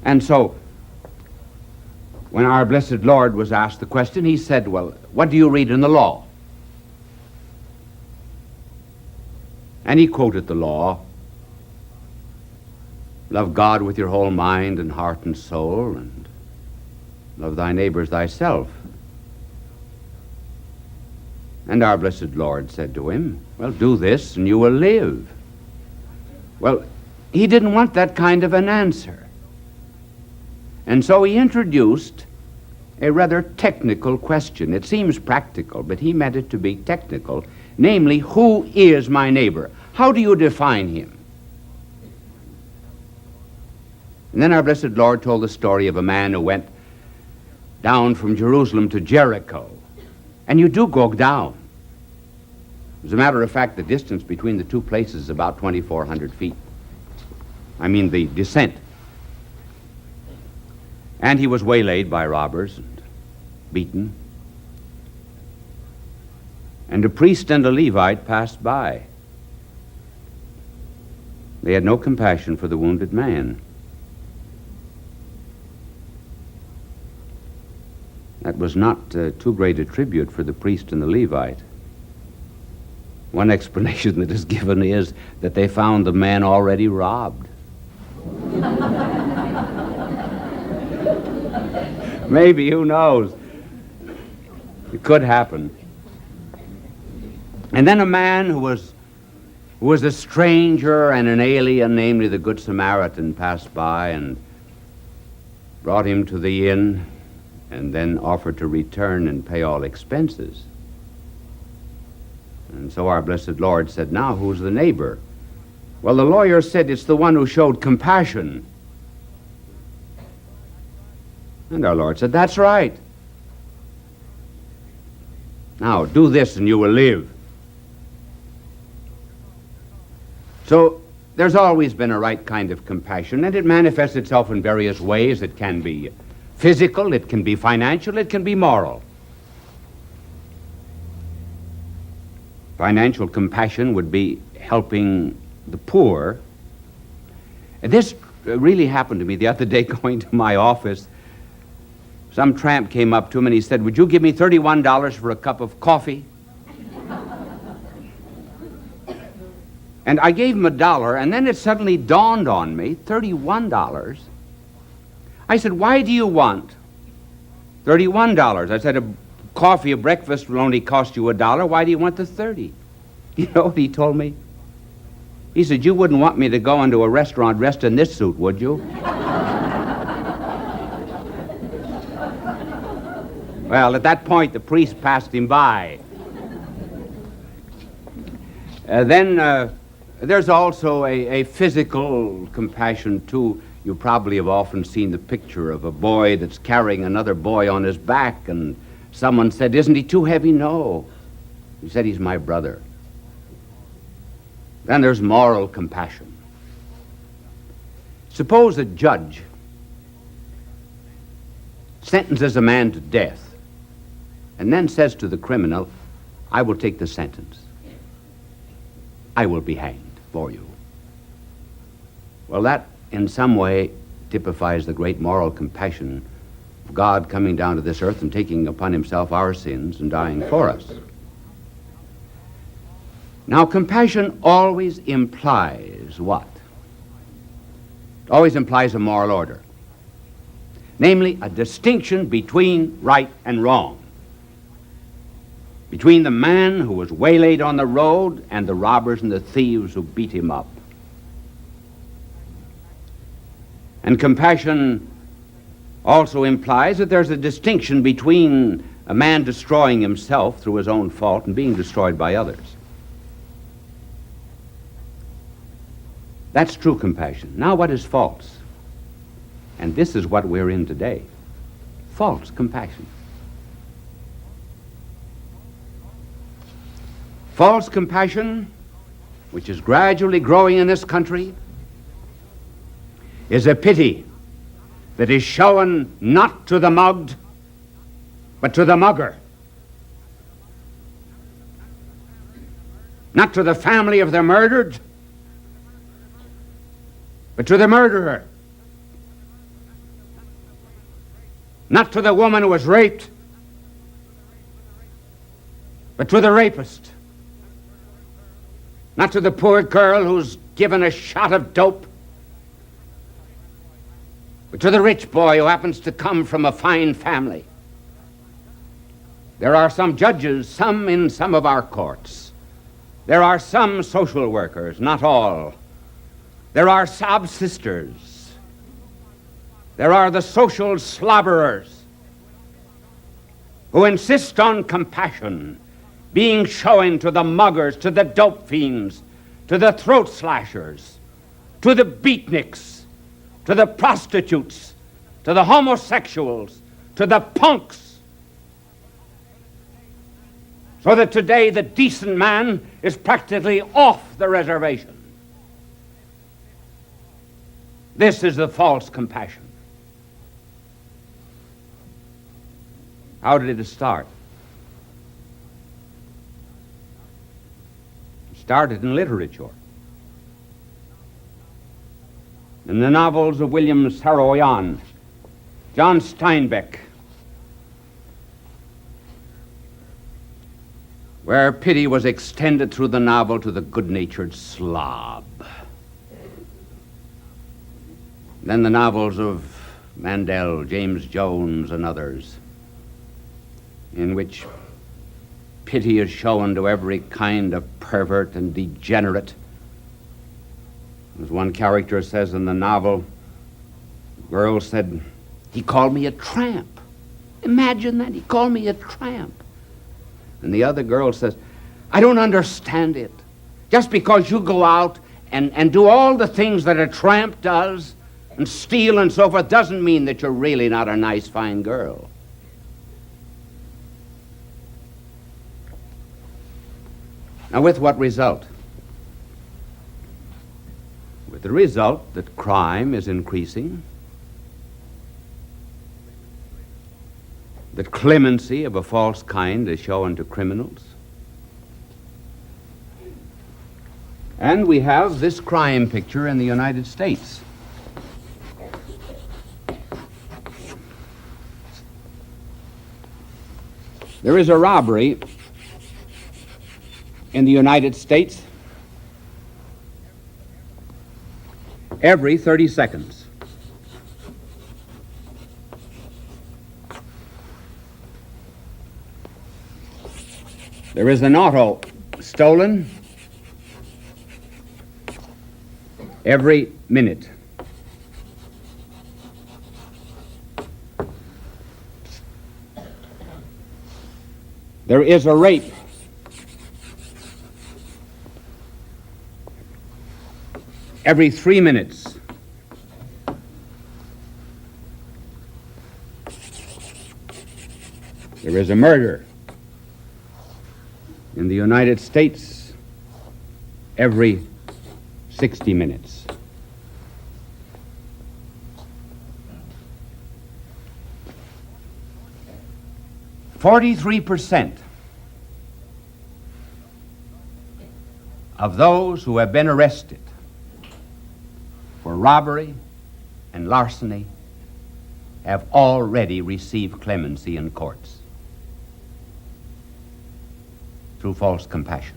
And so, when our blessed Lord was asked the question, he said, "Well, what do you read in the law?" And he quoted the law. Love God with your whole mind and heart and soul, and love thy neighbor as thyself. And our blessed Lord said to him, "Well, do this and you will live." Well, he didn't want that kind of an answer. And so he introduced a rather technical question. It seems practical, but he meant it to be technical. Namely, who is my neighbor? How do you define him? And then our blessed Lord told the story of a man who went down from Jerusalem to Jericho. And you do go down. As a matter of fact, the distance between the two places is about 2,400 feet. I mean the descent. And he was waylaid by robbers and beaten. And a priest and a Levite passed by. They had no compassion for the wounded man. That was not too great a tribute for the priest and the Levite. One explanation that is given is that they found the man already robbed. Maybe, who knows? It could happen. And then a man who was a stranger and an alien, namely the Good Samaritan, passed by and brought him to the inn and then offered to return and pay all expenses. And so our blessed Lord said, now who's the neighbor? Well, the lawyer said it's the one who showed compassion. And our Lord said, that's right. Now do this and you will live. So there's always been a right kind of compassion, and it manifests itself in various ways. It can be physical, it can be financial, it can be moral. Financial compassion would be helping the poor. And this really happened to me the other day going to my office. Some tramp came up to him and he said, would you give me $31 for a cup of coffee? And I gave him $1, and then it suddenly dawned on me, $31. I said, why do you want $31? I said, a coffee, a breakfast will only cost you $1. Why do you want the 30? You know what he told me? He said, you wouldn't want me to go into a restaurant dressed in this suit, would you? Well, at that point, the priest passed him by. Then there's also a physical compassion, too. You probably have often seen the picture of a boy that's carrying another boy on his back, and someone said, isn't he too heavy? No. He said, he's my brother. Then there's moral compassion. Suppose a judge sentences a man to death and then says to the criminal, I will take the sentence. I will be hanged for you. Well, that in some way typifies the great moral compassion of God coming down to this earth and taking upon himself our sins and dying for us. Now, compassion always implies what? It always implies a moral order. Namely, a distinction between right and wrong. Between the man who was waylaid on the road and the robbers and the thieves who beat him up. And compassion also implies that there's a distinction between a man destroying himself through his own fault and being destroyed by others. That's true compassion. Now, what is false? And this is what we're in today. False compassion. False compassion, which is gradually growing in this country, is a pity that is shown not to the mugged, but to the mugger. Not to the family of the murdered, but to the murderer. Not to the woman who was raped, but to the rapist. Not to the poor girl who's given a shot of dope, but to the rich boy who happens to come from a fine family. There are some judges, some in some of our courts. There are some social workers, not all. There are sob sisters. There are the social slobberers who insist on compassion being shown to the muggers, to the dope fiends, to the throat slashers, to the beatniks, to the prostitutes, to the homosexuals, to the punks. So that today the decent man is practically off the reservation. This is the false compassion. How did it start? It started in literature. In the novels of William Saroyan, John Steinbeck, where pity was extended through the novel to the good-natured slob. Then the novels of Mandel, James Jones, and others, in which pity is shown to every kind of pervert and degenerate. As one character says in the novel, the girl said, "He called me a tramp." Imagine that, he called me a tramp. And the other girl says, "I don't understand it. Just because you go out and do all the things that a tramp does and steal and so forth doesn't mean that you're really not a nice, fine girl." Now, with what result? With the result that crime is increasing, that clemency of a false kind is shown to criminals, and we have this crime picture in the United States. There is a robbery in the United States every 30 seconds. There is an auto stolen every minute. There is a rape every 3 minutes. There is a murder in the United States every 60 minutes. "43% of those who have been arrested for robbery and larceny have already received clemency in courts through false compassion."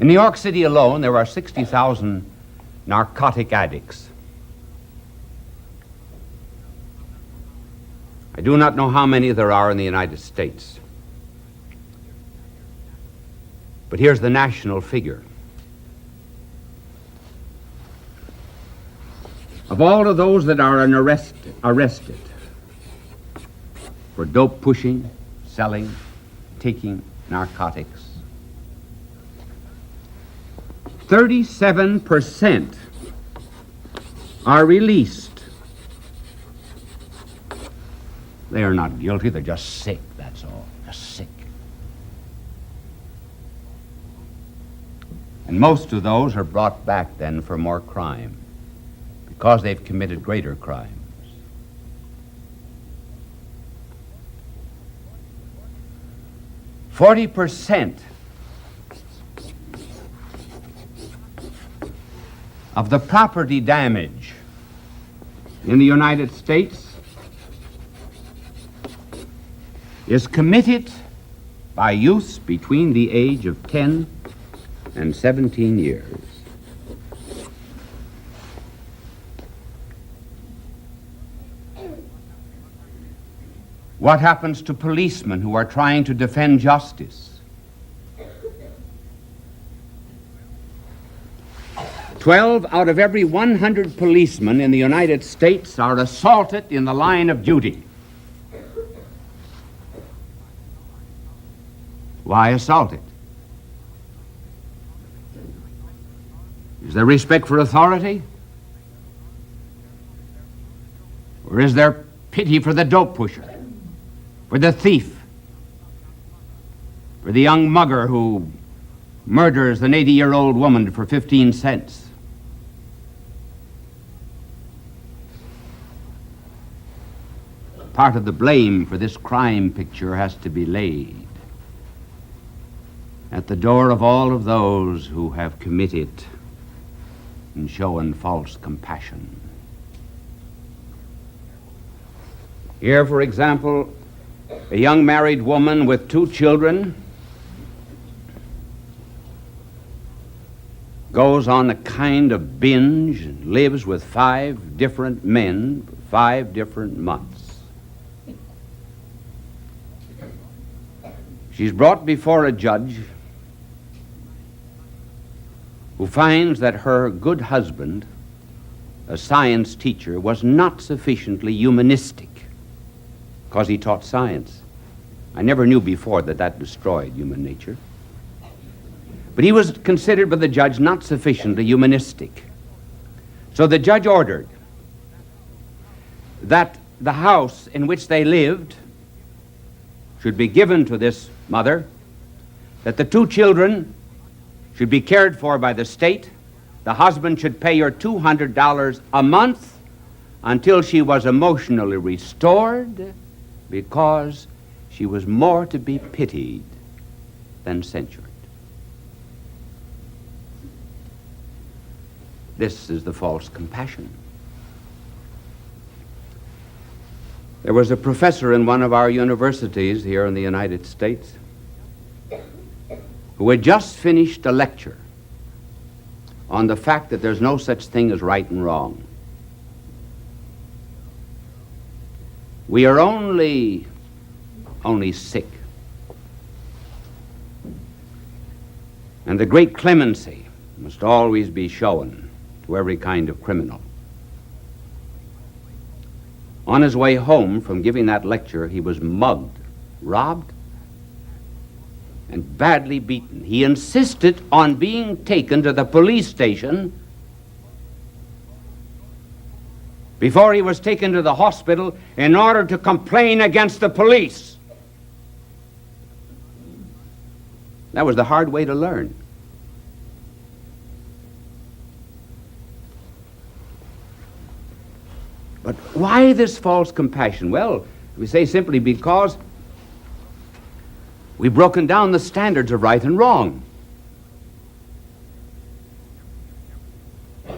In New York City alone, there are 60,000 narcotic addicts. I do not know how many there are in the United States, but here's the national figure. Of all of those that are arrested for dope pushing, selling, taking narcotics, 37% are released. They are not guilty, they're just sick, that's all, just sick. And most of those are brought back then for more crime, because they've committed greater crimes. "40% of the property damage in the United States is committed by youths between the age of 10 and 17 years. What happens to policemen who are trying to defend justice? 12 out of every 100 policemen in the United States are assaulted in the line of duty. Why assaulted? Is there respect for authority? Or is there pity for the dope pusher, for the thief, for the young mugger who murders an 80-year-old woman for 15 cents? Part of the blame for this crime picture has to be laid at the door of all of those who have committed and shown false compassion. Here, for example, a young married woman with 2 children goes on a kind of binge and lives with 5 different men for 5 different months. She's brought before a judge who finds that her good husband, a science teacher, was not sufficiently humanistic because he taught science. I never knew before that that destroyed human nature. But he was considered by the judge not sufficiently humanistic. So the judge ordered that the house in which they lived should be given to this mother, that the two children should be cared for by the state. The husband should pay her $200 a month until she was emotionally restored, because she was more to be pitied than censured. This is the false compassion. There was a professor in one of our universities here in the United States who had just finished a lecture on the fact that there's no such thing as right and wrong. We are only sick. And the great clemency must always be shown to every kind of criminal. On his way home from giving that lecture, he was mugged, robbed, and badly beaten. He insisted on being taken to the police station before he was taken to the hospital in order to complain against the police. That was the hard way to learn. But why this false compassion? Well, we say simply because we've broken down the standards of right and wrong.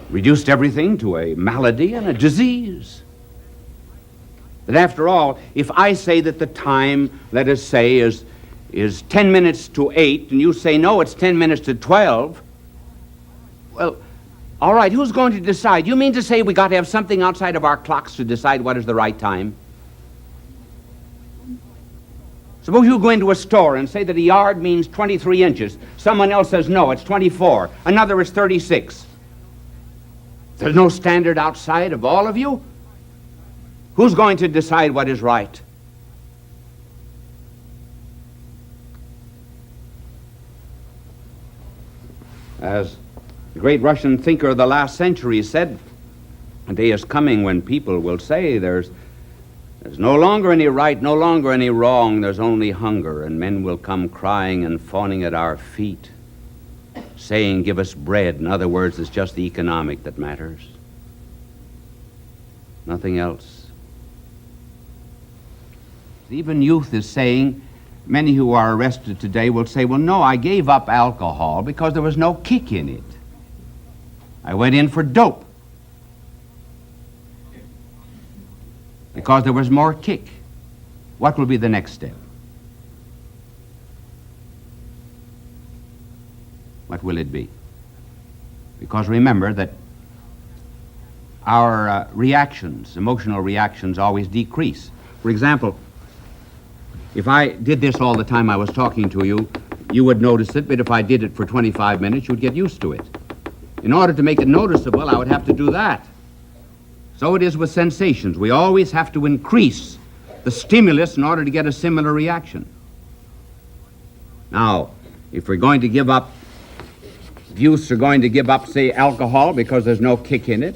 Reduced everything to a malady and a disease. That after all, if I say that the time, let us say, is 10 minutes to 8, and you say, no, it's 10 minutes to 12, well, all right, who's going to decide? You mean to say we got to have something outside of our clocks to decide what is the right time? Suppose you go into a store and say that a yard means 23 inches. Someone else says, no, it's 24. Another is 36. There's no standard outside of all of you? Who's going to decide what is right? As the great Russian thinker of the last century said, a day is coming when people will say there's no longer any right, no longer any wrong, there's only hunger, and men will come crying and fawning at our feet, saying, give us bread. In other words, it's just the economic that matters. Nothing else. Even youth is saying, many who are arrested today will say, well, no, I gave up alcohol because there was no kick in it. I went in for dope because there was more kick. What will be the next step? What will it be? Because remember that our reactions, emotional reactions, always decrease. For example, if I did this all the time I was talking to you, you would notice it, but if I did it for 25 minutes, you'd get used to it. In order to make it noticeable, I would have to do that. So it is with sensations. We always have to increase the stimulus in order to get a similar reaction. Now, if we're going to give up, if youths are going to give up, say, alcohol because there's no kick in it,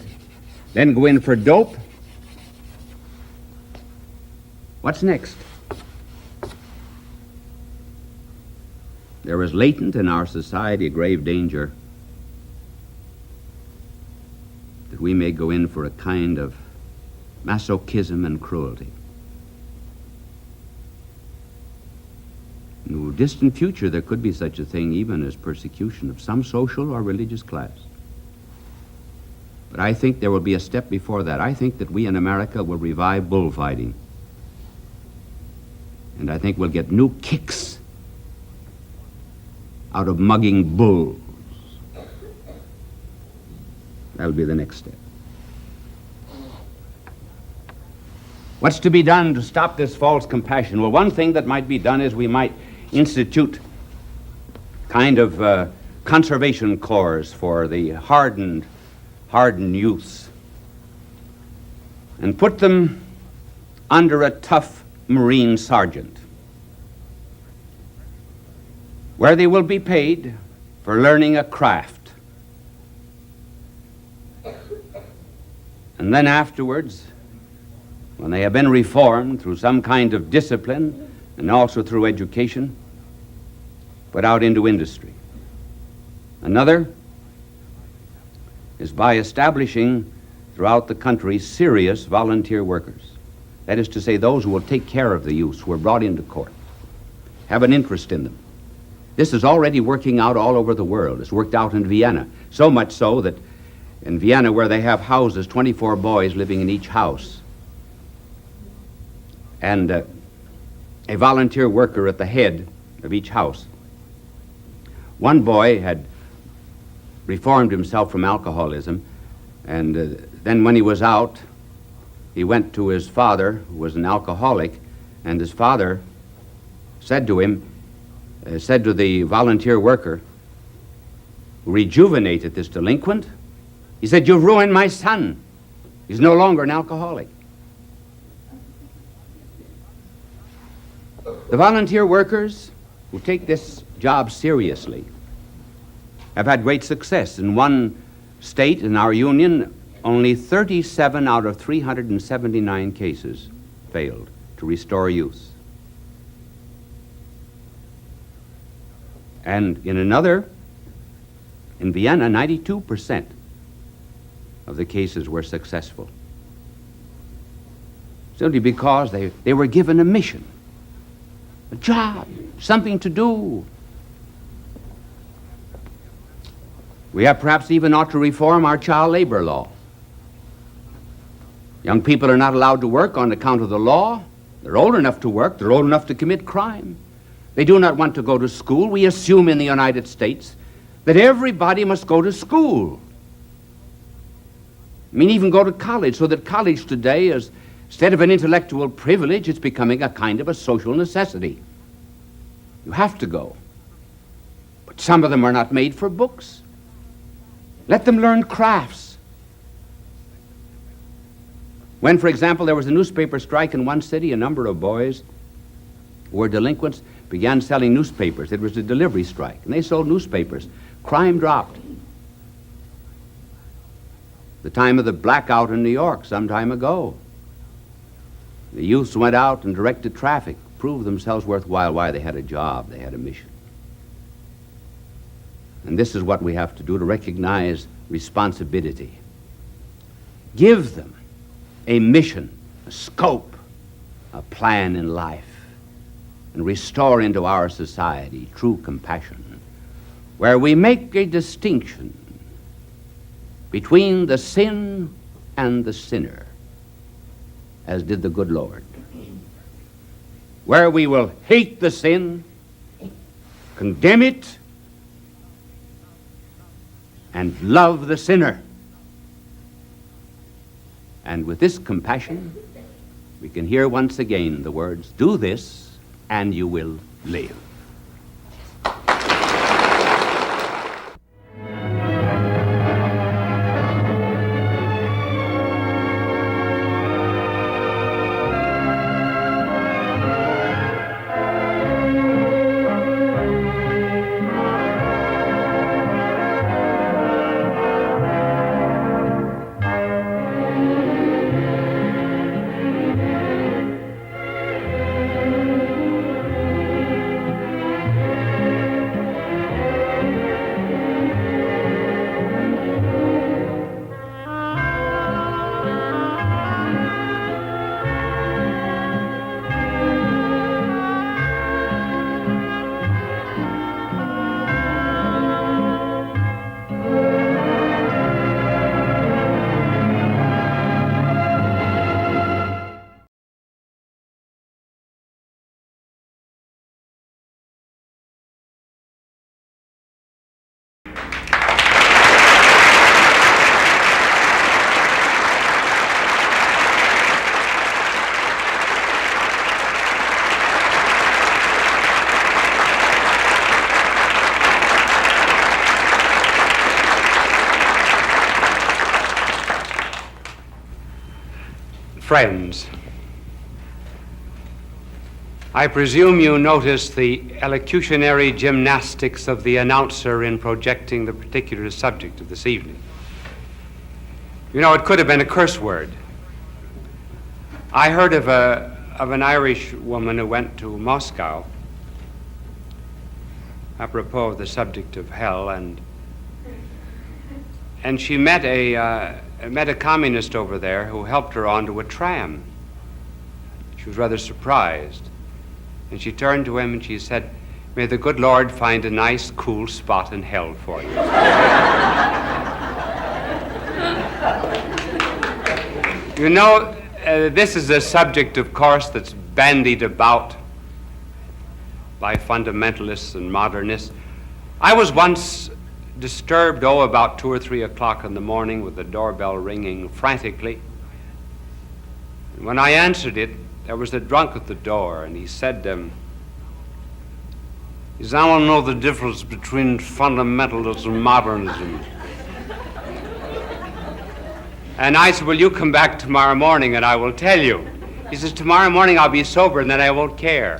then go in for dope, what's next? There is latent in our society a grave danger that we may go in for a kind of masochism and cruelty. In the distant future, there could be such a thing even as persecution of some social or religious class. But I think there will be a step before that. I think that we in America will revive bullfighting. And I think we'll get new kicks out of mugging bulls. That will be the next step. What's to be done to stop this false compassion? Well, one thing that might be done is we might institute kind of conservation corps for the hardened youths and put them under a tough Marine sergeant, where they will be paid for learning a craft. And then afterwards, when they have been reformed through some kind of discipline and also through education, put out into industry. Another is by establishing throughout the country serious volunteer workers. That is to say, those who will take care of the youths who are brought into court, have an interest in them. This is already working out all over the world. It's worked out in Vienna, so much so that in Vienna, where they have houses, 24 boys living in each house, and a volunteer worker at the head of each house. One boy had reformed himself from alcoholism, and then when he was out, he went to his father, who was an alcoholic, and his father said to him, said to the volunteer worker who rejuvenated this delinquent, he said, "You've ruined my son. He's no longer an alcoholic." The volunteer workers who take this job seriously have had great success. In one state in our union, only 37 out of 379 cases failed to restore youth. And in another, in Vienna, 92% of the cases were successful. Simply because they were given a mission, a job, something to do. We have perhaps even ought to reform our child labor law. Young people are not allowed to work on account of the law. They're old enough to work. They're old enough to commit crime. They do not want to go to school. We assume in the United States that everybody must go to school. I mean, even go to college, so that college today is, instead of an intellectual privilege, it's becoming a kind of a social necessity. You have to go. But some of them are not made for books. Let them learn crafts. When, for example, there was a newspaper strike in one city, a number of boys who were delinquents began selling newspapers. It was a delivery strike, and they sold newspapers. Crime dropped. The time of the blackout in New York some time ago, the youths went out and directed traffic, proved themselves worthwhile. Why? They had a job, they had a mission. And this is what we have to do, to recognize responsibility. Give them a mission, a scope, a plan in life, and restore into our society true compassion, where we make a distinction between the sin and the sinner, as did the good Lord, where we will hate the sin, condemn it, and love the sinner. And with this compassion, we can hear once again the words, "Do this, and you will live." Friends, I presume you noticed the elocutionary gymnastics of the announcer in projecting the particular subject of this evening. You know, it could have been a curse word. I heard of an Irish woman who went to Moscow apropos of the subject of hell, and she met a communist over there who helped her onto a tram. She was rather surprised, and she turned to him and she said, "May the good Lord find a nice, cool spot in hell for you." You know, this is a subject, of course, that's bandied about by fundamentalists and modernists. I was once disturbed, about 2 or 3 o'clock in the morning with the doorbell ringing frantically. And when I answered it, there was a drunk at the door, and he said, I don't know the difference between fundamentalism and modernism. And I said, well, you come back tomorrow morning and I will tell you. He says, tomorrow morning I'll be sober and then I won't care.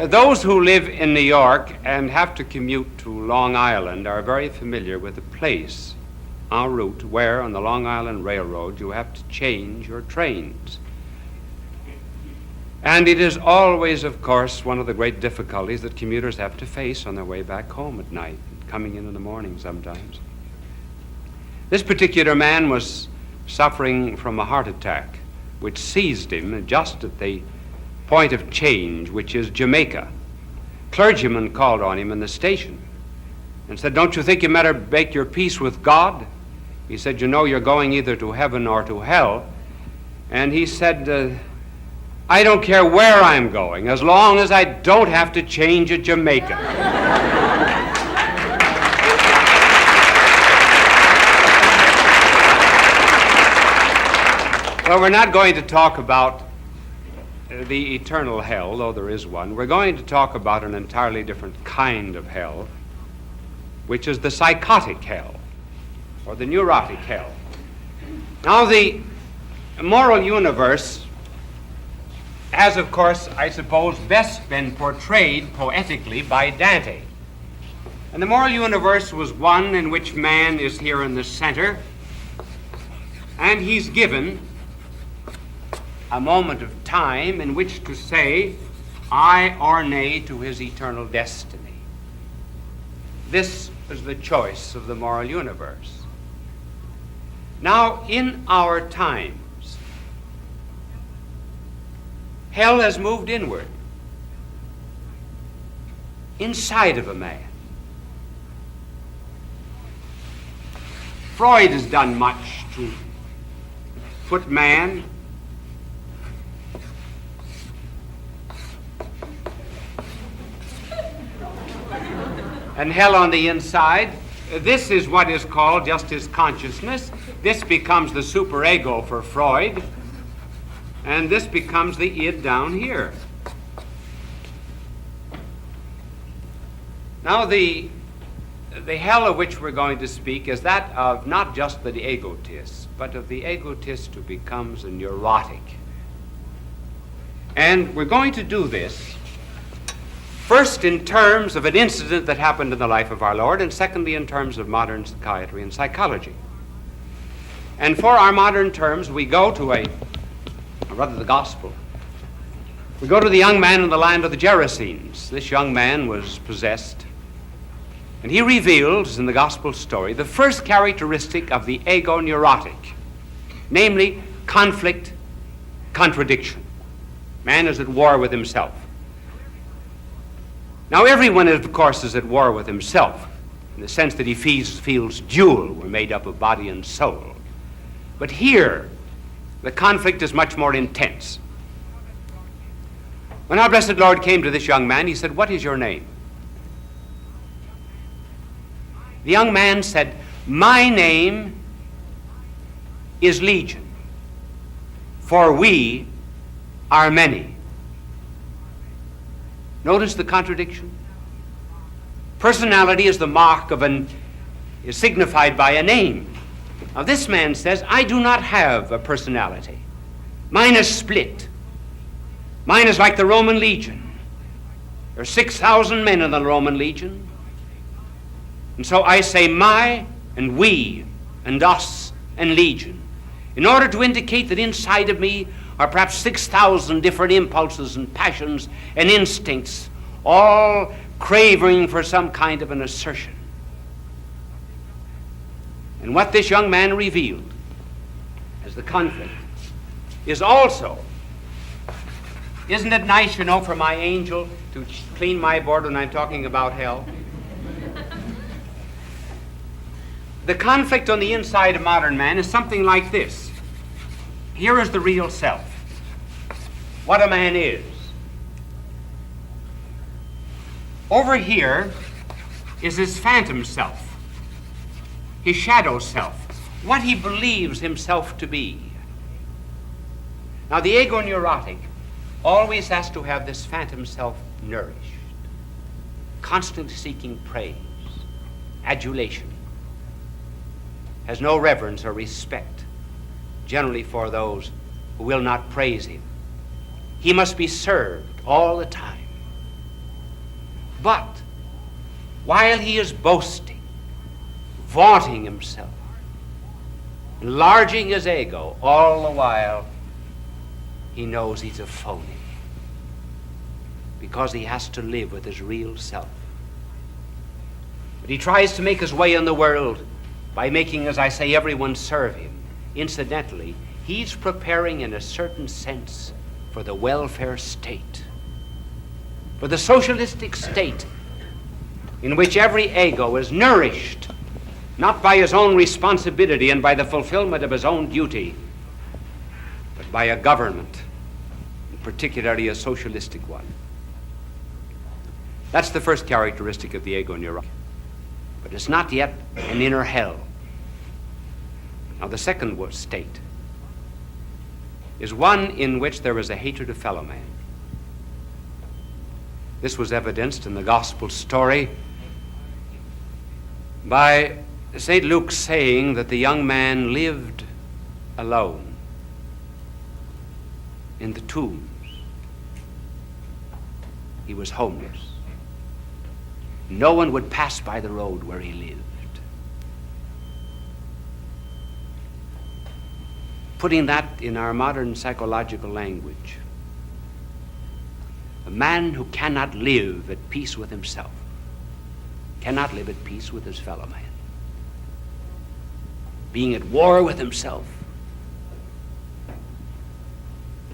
Those who live in New York and have to commute to Long Island are very familiar with the place en route where on the Long Island Railroad you have to change your trains. And it is always, of course, one of the great difficulties that commuters have to face on their way back home at night, coming in the morning sometimes. This particular man was suffering from a heart attack, which seized him just at the point of change, which is Jamaica. Clergyman called on him in the station and said, don't you think you better make your peace with God? He said, you know, you're going either to heaven or to hell. And he said, I don't care where I'm going, as long as I don't have to change at Jamaica. Well, we're not going to talk about the eternal hell, though there is one. We're going to talk about an entirely different kind of hell, which is the psychotic hell, or the neurotic hell. Now, the moral universe has, of course, I suppose, best been portrayed poetically by Dante. And the moral universe was one in which man is here in the center, and he's given a moment of time in which to say aye or nay to his eternal destiny. This is the choice of the moral universe. Now, in our times, hell has moved inward, inside of a man. Freud has done much to put man and hell on the inside. This is what is called just his consciousness. This becomes the superego for Freud, and this becomes the id down here. Now, the hell of which we're going to speak is that of not just the egotist, but of the egotist who becomes a neurotic. And we're going to do this first in terms of an incident that happened in the life of our Lord, and secondly in terms of modern psychiatry and psychology. And for our modern terms, we go to the gospel. We go to the young man in the land of the Gerasenes. This young man was possessed, and he reveals in the gospel story the first characteristic of the ego neurotic, namely conflict, contradiction. Man is at war with himself. Now, everyone, of course, is at war with himself, in the sense that he feels dual. We're made up of body and soul. But here, the conflict is much more intense. When our blessed Lord came to this young man, he said, what is your name? The young man said, my name is Legion, for we are many. Notice the contradiction. Personality is the mark of is signified by a name. Now this man says, I do not have a personality. Mine is split. Mine is like the Roman legion. There are 6,000 men in the Roman legion. And so I say my and we and us and legion, in order to indicate that inside of me are perhaps 6,000 different impulses and passions and instincts, all craving for some kind of an assertion. And what this young man revealed as the conflict is also, isn't it nice, you know, for my angel to clean my board when I'm talking about hell? The conflict on the inside of modern man is something like this. Here is the real self, what a man is. Over here is his phantom self, his shadow self, what he believes himself to be. Now, the ego neurotic always has to have this phantom self nourished, constantly seeking praise, adulation, has no reverence or respect, generally for those who will not praise him. He must be served all the time. But while he is boasting, vaunting himself, enlarging his ego, all the while he knows he's a phony, because he has to live with his real self. But he tries to make his way in the world by making, as I say, everyone serve him. Incidentally, he's preparing in a certain sense for the welfare state, for the socialistic state in which every ego is nourished not by his own responsibility and by the fulfillment of his own duty, but by a government, and particularly a socialistic one. That's the first characteristic of the ego neurotic. But it's not yet an inner hell. Now, the second state is one in which there is a hatred of fellow man. This was evidenced in the gospel story by St. Luke saying that the young man lived alone in the tombs. He was homeless. No one would pass by the road where he lived. Putting that in our modern psychological language, a man who cannot live at peace with himself cannot live at peace with his fellow man. Being at war with himself,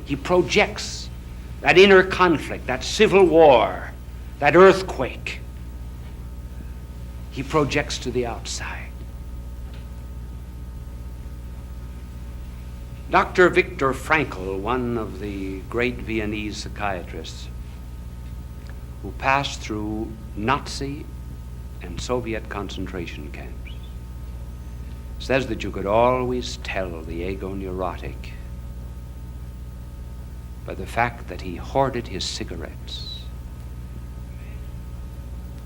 he projects that inner conflict, that civil war, that earthquake. He projects to the outside. Dr. Viktor Frankl, one of the great Viennese psychiatrists who passed through Nazi and Soviet concentration camps, says that you could always tell the ego neurotic by the fact that he hoarded his cigarettes.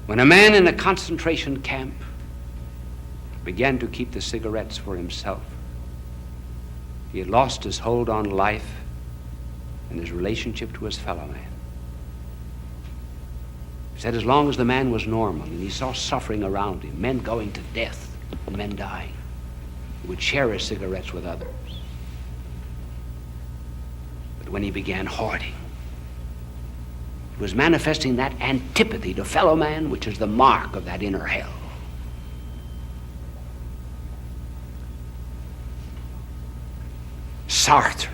When a man in a concentration camp began to keep the cigarettes for himself, he had lost his hold on life and his relationship to his fellow man. He said as long as the man was normal and he saw suffering around him, men going to death and men dying, he would share his cigarettes with others. But when he began hoarding, he was manifesting that antipathy to fellow man, which is the mark of that inner hell. Sartre,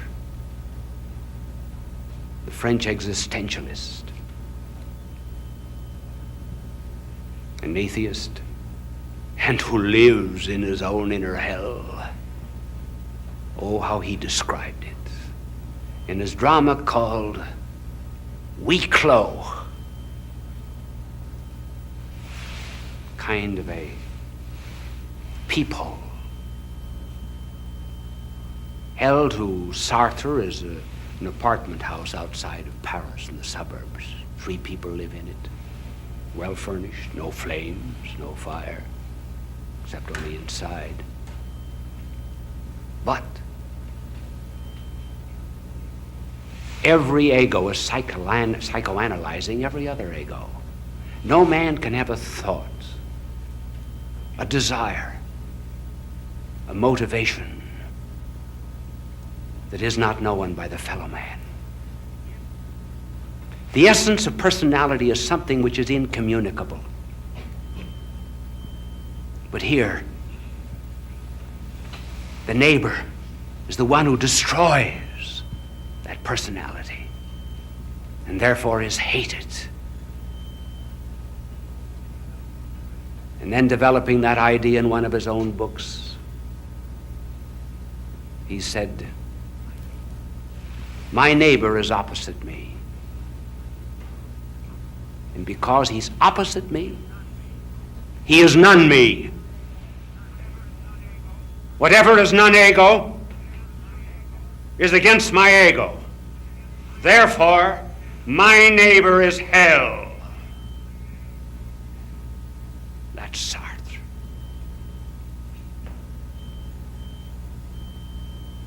the French existentialist, an atheist, and who lives in his own inner hell. Oh, how he described it in his drama called Huis Clos. Kind of a peephole. Hell to Sartre is an apartment house outside of Paris in the suburbs. 3 people live in it. Well furnished, no flames, no fire, except only inside. But every ego is psychoanalyzing every other ego. No man can have a thought, a desire, a motivation that is not known by the fellow man. The essence of personality is something which is incommunicable. But here, the neighbor is the one who destroys that personality and therefore is hated. And then, developing that idea in one of his own books, he said, my neighbor is opposite me. And because he's opposite me, he is none me. Whatever is non-ego is against my ego. Therefore, my neighbor is hell. That's Sartre.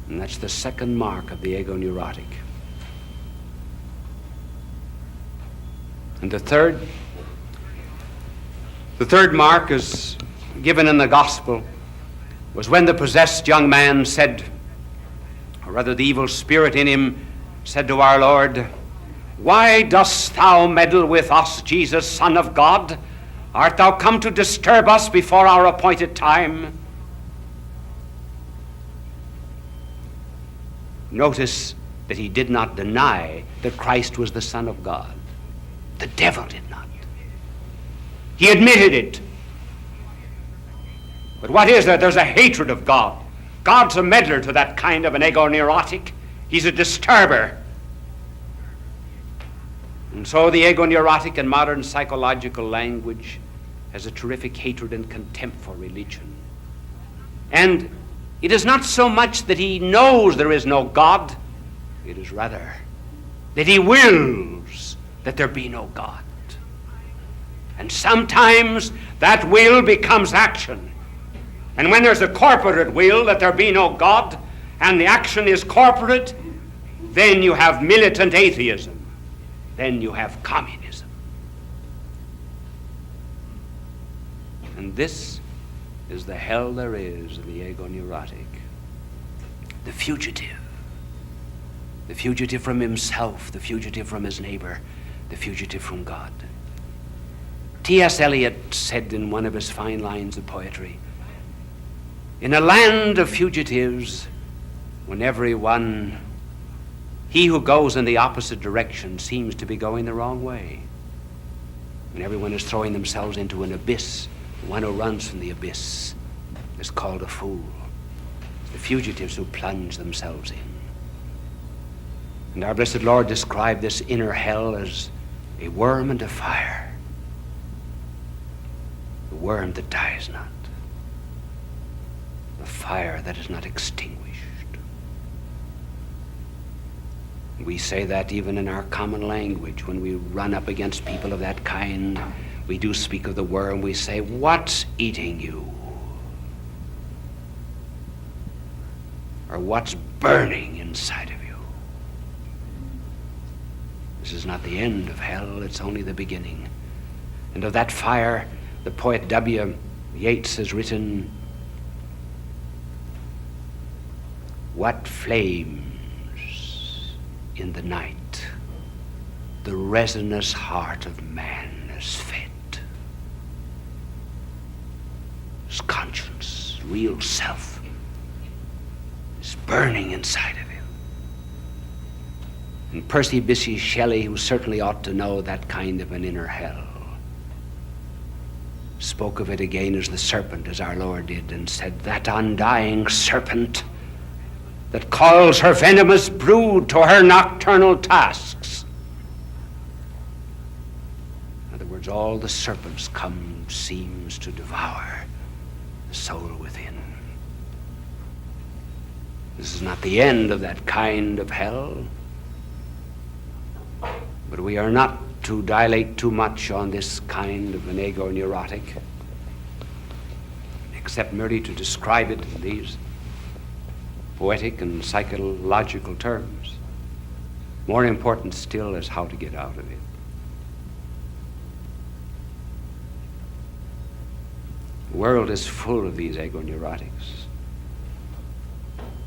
And that's the second mark of the ego neurotic. And the third mark is given in the gospel, was when the possessed young man said, or rather the evil spirit in him said to our Lord, why dost thou meddle with us, Jesus, Son of God? Art thou come to disturb us before our appointed time? Notice that he did not deny that Christ was the Son of God. The devil did not. He admitted it. But what is there? There's a hatred of God. God's a meddler to that kind of an ego neurotic. He's a disturber. And so the ego neurotic in modern psychological language has a terrific hatred and contempt for religion. And it is not so much that he knows there is no God, it is rather that he wills that there be no God. And sometimes that will becomes action. And when there's a corporate will that there be no God, and the action is corporate, then you have militant atheism. Then you have communism. And this is the hell there is in the ego neurotic. The fugitive from himself, the fugitive from his neighbor, the fugitive from God. T.S. Eliot said in one of his fine lines of poetry, in a land of fugitives, when he who goes in the opposite direction seems to be going the wrong way, and everyone is throwing themselves into an abyss, the one who runs from the abyss is called a fool. It's the fugitives who plunge themselves in. And our blessed Lord described this inner hell as a worm and a fire. The worm that dies not. The fire that is not extinguished. We say that even in our common language. When we run up against people of that kind, we do speak of the worm. We say, what's eating you? Or what's burning inside of you? This is not the end of hell, it's only the beginning. And of that fire, the poet W. Yeats has written, what flames in the night the resinous heart of man is fed. His conscience, real self, is burning inside of him. And Percy Bysshe Shelley, who certainly ought to know that kind of an inner hell, spoke of it again as the serpent, as our Lord did, and said, that undying serpent that calls her venomous brood to her nocturnal tasks. In other words, all the serpents come seems to devour the soul within. This is not the end of that kind of hell, but we are not to dilate too much on this kind of an ego neurotic, except merely to describe it in these poetic and psychological terms. More important still is how to get out of it. The world is full of these ego-neurotics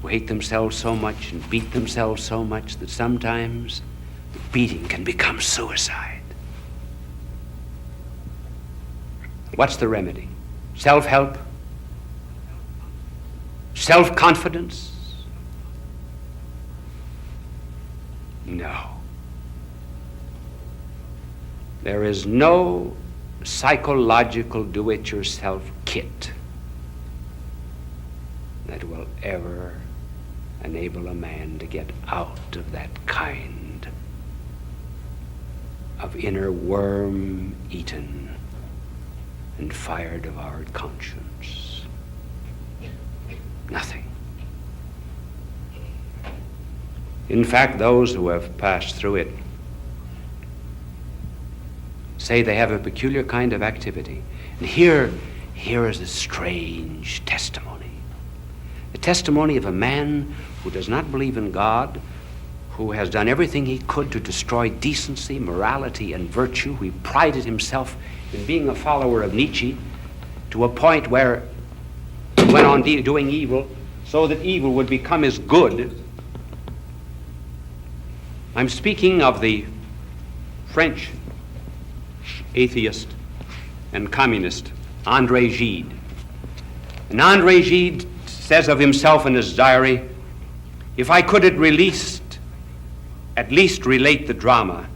who hate themselves so much and beat themselves so much that sometimes the beating can become suicide. What's the remedy? Self-help? Self-confidence? No. There is no psychological do-it-yourself kit that will ever enable a man to get out of that kind of inner worm-eaten and fire-devoured conscience. Nothing. In fact, those who have passed through it say they have a peculiar kind of activity. And here is a strange testimony. The testimony of a man who does not believe in God, who has done everything he could to destroy decency, morality, and virtue. He prided himself in being a follower of Nietzsche to a point where he went on doing evil so that evil would become his good. I'm speaking of the French atheist and communist André Gide. And André Gide says of himself in his diary, if I could at least relate the drama,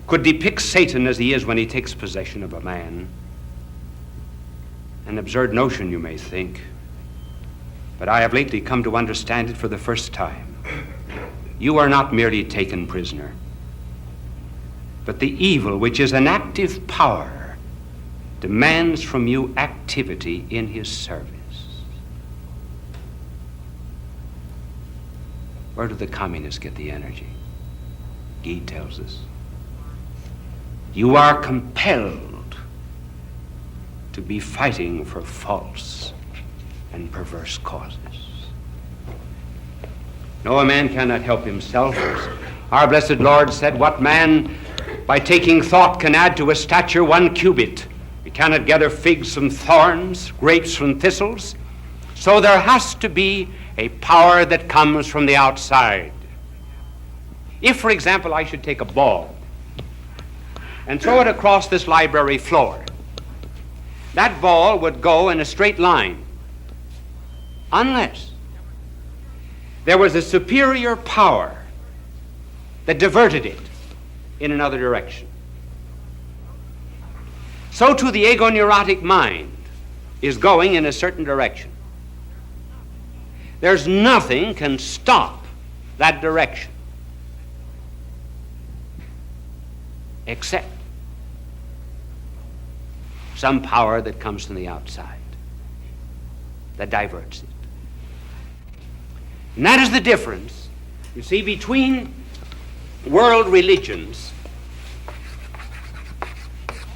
could depict Satan as he is when he takes possession of a man. An absurd notion, you may think, but I have lately come to understand it for the first time. You are not merely taken prisoner, but the evil, which is an active power, demands from you activity in his service. Where do the communists get the energy? Gide tells us. You are compelled to be fighting for false and perverse causes. No, a man cannot help himself. Our blessed Lord said, what man by taking thought can add to his stature 1 cubit? We cannot gather figs from thorns, grapes from thistles. So there has to be a power that comes from the outside. If, for example, I should take a ball and throw it across this library floor, that ball would go in a straight line unless there was a superior power that diverted it in another direction. So too the ego-neurotic mind is going in a certain direction. There's nothing can stop that direction except some power that comes from the outside that diverts it. And that is the difference, you see, between world religions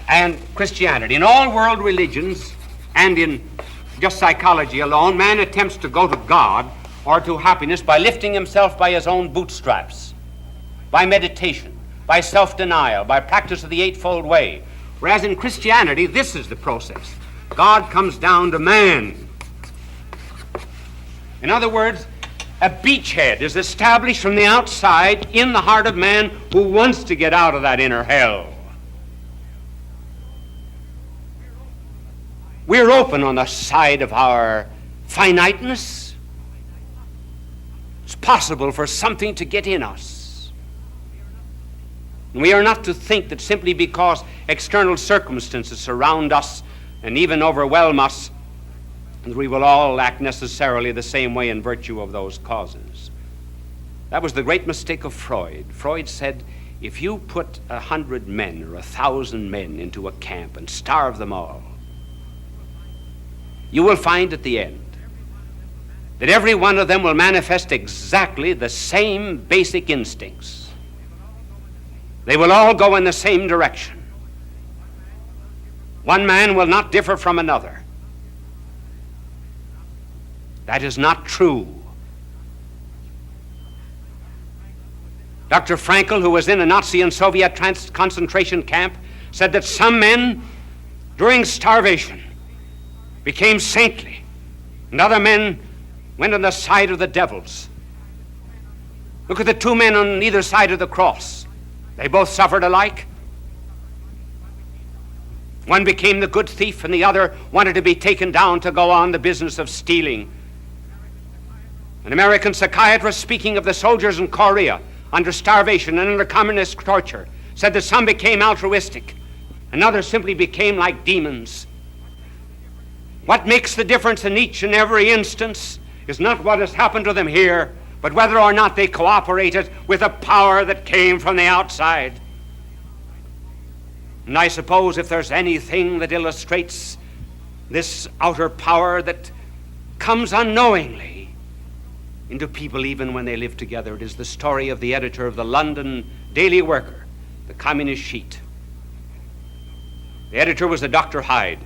and Christianity. In all world religions and in just psychology alone, man attempts to go to God or to happiness by lifting himself by his own bootstraps, by meditation, by self-denial, by practice of the eightfold way. Whereas in Christianity, this is the process. God comes down to man. In other words, a beachhead is established from the outside in the heart of man who wants to get out of that inner hell. We're open on the side of our finiteness. It's possible for something to get in us. We are not to think that simply because external circumstances surround us and even overwhelm us, we will all act necessarily the same way in virtue of those causes. That was the great mistake of Freud. Freud said, if you put 100 men or 1,000 men into a camp and starve them all, you will find at the end that every one of them will manifest exactly the same basic instincts. They will all go in the same direction. One man will not differ from another. That is not true. Dr. Frankl, who was in a Nazi and Soviet concentration camp, said that some men, during starvation, became saintly, and other men went on the side of the devils. Look at the two men on either side of the cross. They both suffered alike. One became the good thief, and the other wanted to be taken down to go on the business of stealing. An American psychiatrist, speaking of the soldiers in Korea under starvation and under communist torture, said that some became altruistic and others simply became like demons. What makes the difference in each and every instance is not what has happened to them here, but whether or not they cooperated with a power that came from the outside. And I suppose if there's anything that illustrates this outer power that comes unknowingly into people even when they live together, it is the story of the editor of the London Daily Worker, the communist sheet. The editor was a Dr. Hyde.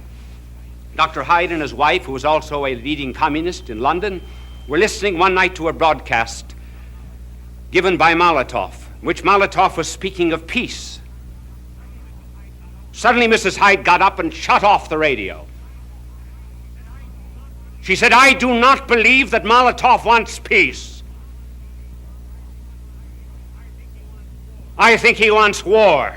Dr. Hyde and his wife, who was also a leading communist in London, were listening one night to a broadcast given by Molotov, in which Molotov was speaking of peace. Suddenly Mrs. Hyde got up and shut off the radio. She said, "I do not believe that Molotov wants peace. I think he wants war.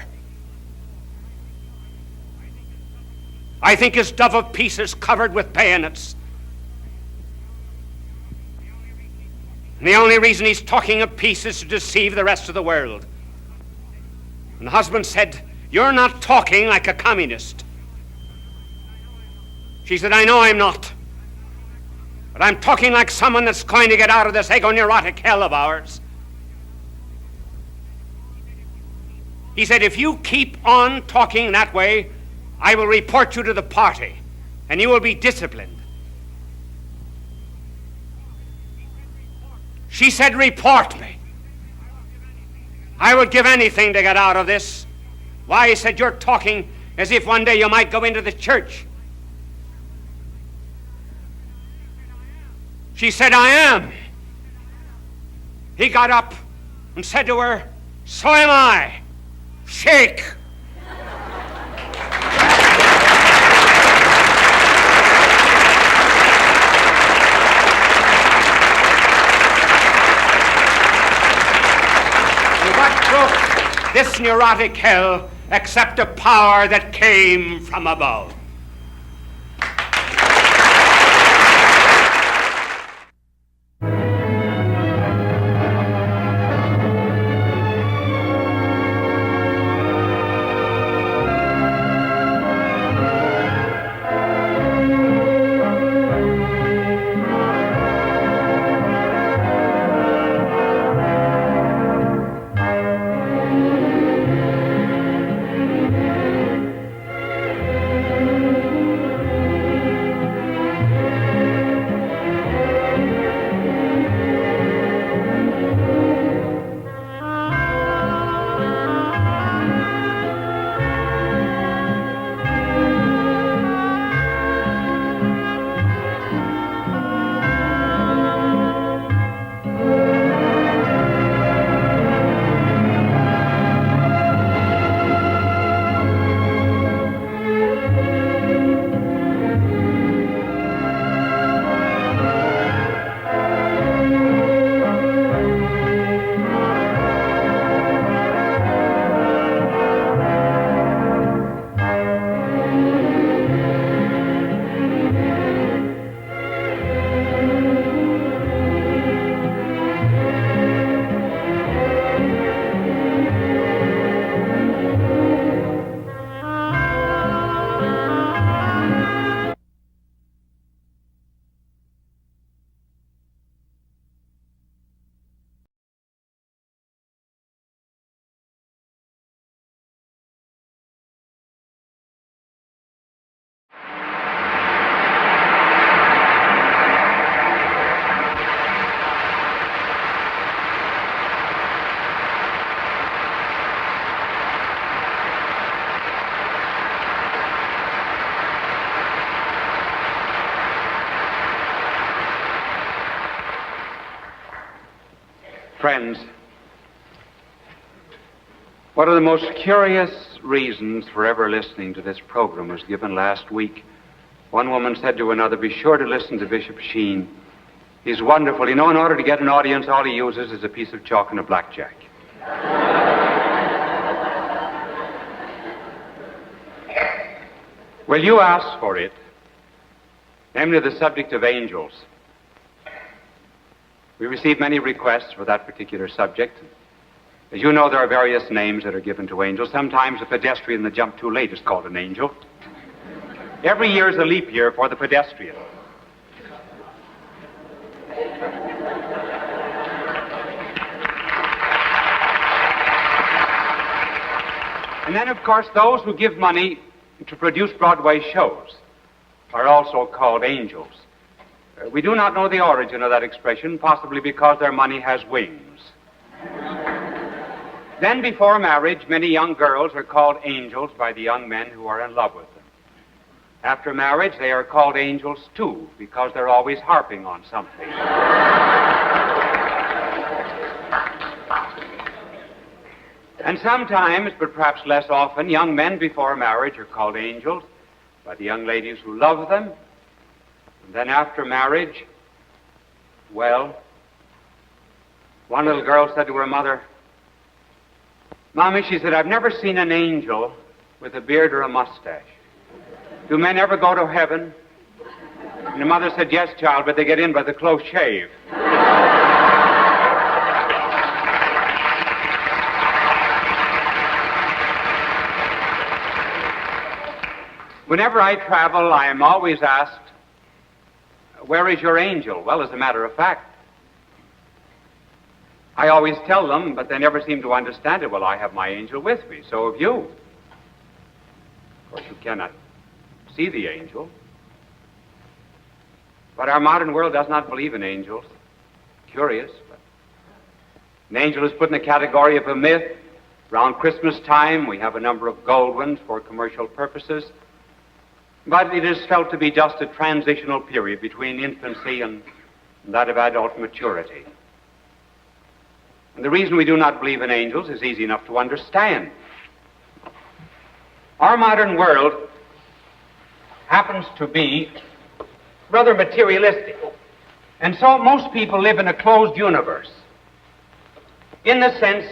I think his dove of peace is covered with bayonets. And the only reason he's talking of peace is to deceive the rest of the world." And the husband said, "You're not talking like a communist." She said, "I know I'm not. But I'm talking like someone that's going to get out of this ego-neurotic hell of ours." He said, "If you keep on talking that way, I will report you to the party, and you will be disciplined." She said, "Report me. I would give anything to get out of this." "Why?" He said, "You're talking as if one day you might go into the church." She said, "I am." He got up and said to her, "So am I. Shake." What broke this neurotic hell except a power that came from above? friends, one of the most curious reasons for ever listening to this program was given last week. One woman said to another, be sure to listen to Bishop Sheen. He's wonderful. You know, in order to get an audience, all he uses is a piece of chalk and a blackjack. Well, you asked for it, namely the subject of angels. We received many requests for that particular subject. As you know, there are various names that are given to angels. Sometimes a pedestrian that jumped too late is called an angel. Every year is a leap year for the pedestrian. And then, of course, those who give money to produce Broadway shows are also called angels. We do not know the origin of that expression, possibly because their money has wings. Then, before marriage, many young girls are called angels by the young men who are in love with them. After marriage, they are called angels, too, because they're always harping on something. And sometimes, but perhaps less often, young men before marriage are called angels by the young ladies who love them. And then after marriage, well, one little girl said to her mother, Mommy, she said, I've never seen an angel with a beard or a mustache. Do men ever go to heaven? And the mother said, yes, child, but they get in by the close shave. Whenever I travel, I am always asked, where is your angel? Well, as a matter of fact, I always tell them, but they never seem to understand it. Well, I have my angel with me, so have you. Of course, you cannot see the angel. But our modern world does not believe in angels. Curious, but an angel is put in the category of a myth. Around Christmas time, we have a number of gold ones for commercial purposes. But it is felt to be just a transitional period between infancy and that of adult maturity. And the reason we do not believe in angels is easy enough to understand. Our modern world happens to be rather materialistic. And so most people live in a closed universe, in the sense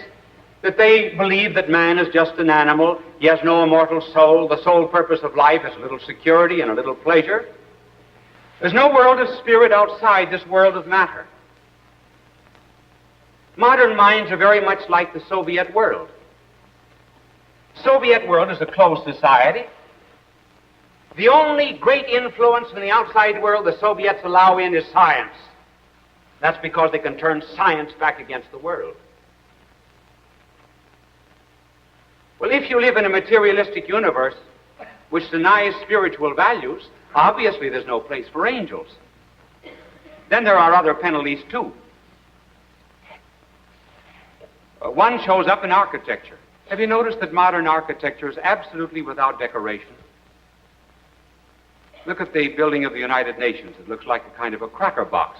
that they believe that man is just an animal. He has no immortal soul. The sole purpose of life is a little security and a little pleasure. There's no world of spirit outside this world of matter. Modern minds are very much like the Soviet world. Soviet world is a closed society. The only great influence in the outside world the Soviets allow in is science. That's because they can turn science back against the world. Well, if you live in a materialistic universe which denies spiritual values, obviously there's no place for angels. Then there are other penalties, too. One shows up in architecture. Have you noticed that modern architecture is absolutely without decoration? Look at the building of the United Nations. It looks like a kind of a cracker box.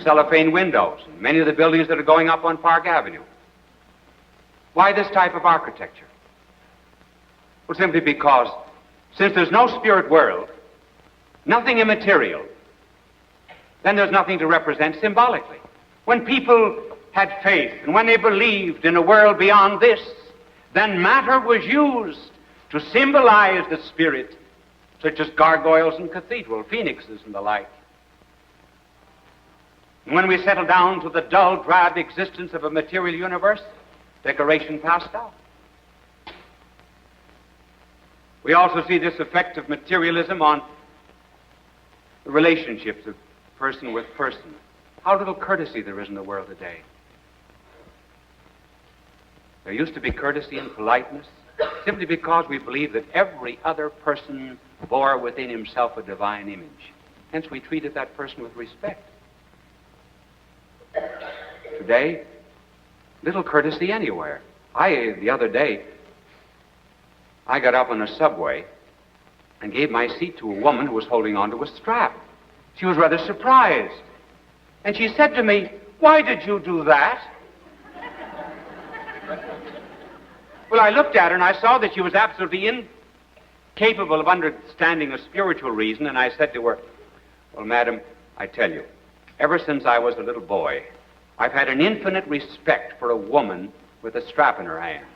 Cellophane windows, and many of the buildings that are going up on Park Avenue. Why this type of architecture? Well, simply because since there's no spirit world, nothing immaterial, then there's nothing to represent symbolically. When people had faith and when they believed in a world beyond this, then matter was used to symbolize the spirit, such as gargoyles and cathedral, phoenixes and the like. And when we settle down to the dull, drab existence of a material universe, decoration passed out. We also see this effect of materialism on the relationships of person with person. How little courtesy there is in the world today. There used to be courtesy and politeness simply because we believe that every other person bore within himself a divine image. Hence we treated that person with respect. Today, little courtesy anywhere. The other day, I got up on a subway and gave my seat to a woman who was holding onto a strap. She was rather surprised. And she said to me, Why did you do that? Well, I looked at her and I saw that she was absolutely incapable of understanding a spiritual reason, and I said to her, well, madam, I tell you, ever since I was a little boy, I've had an infinite respect for a woman with a strap in her hand.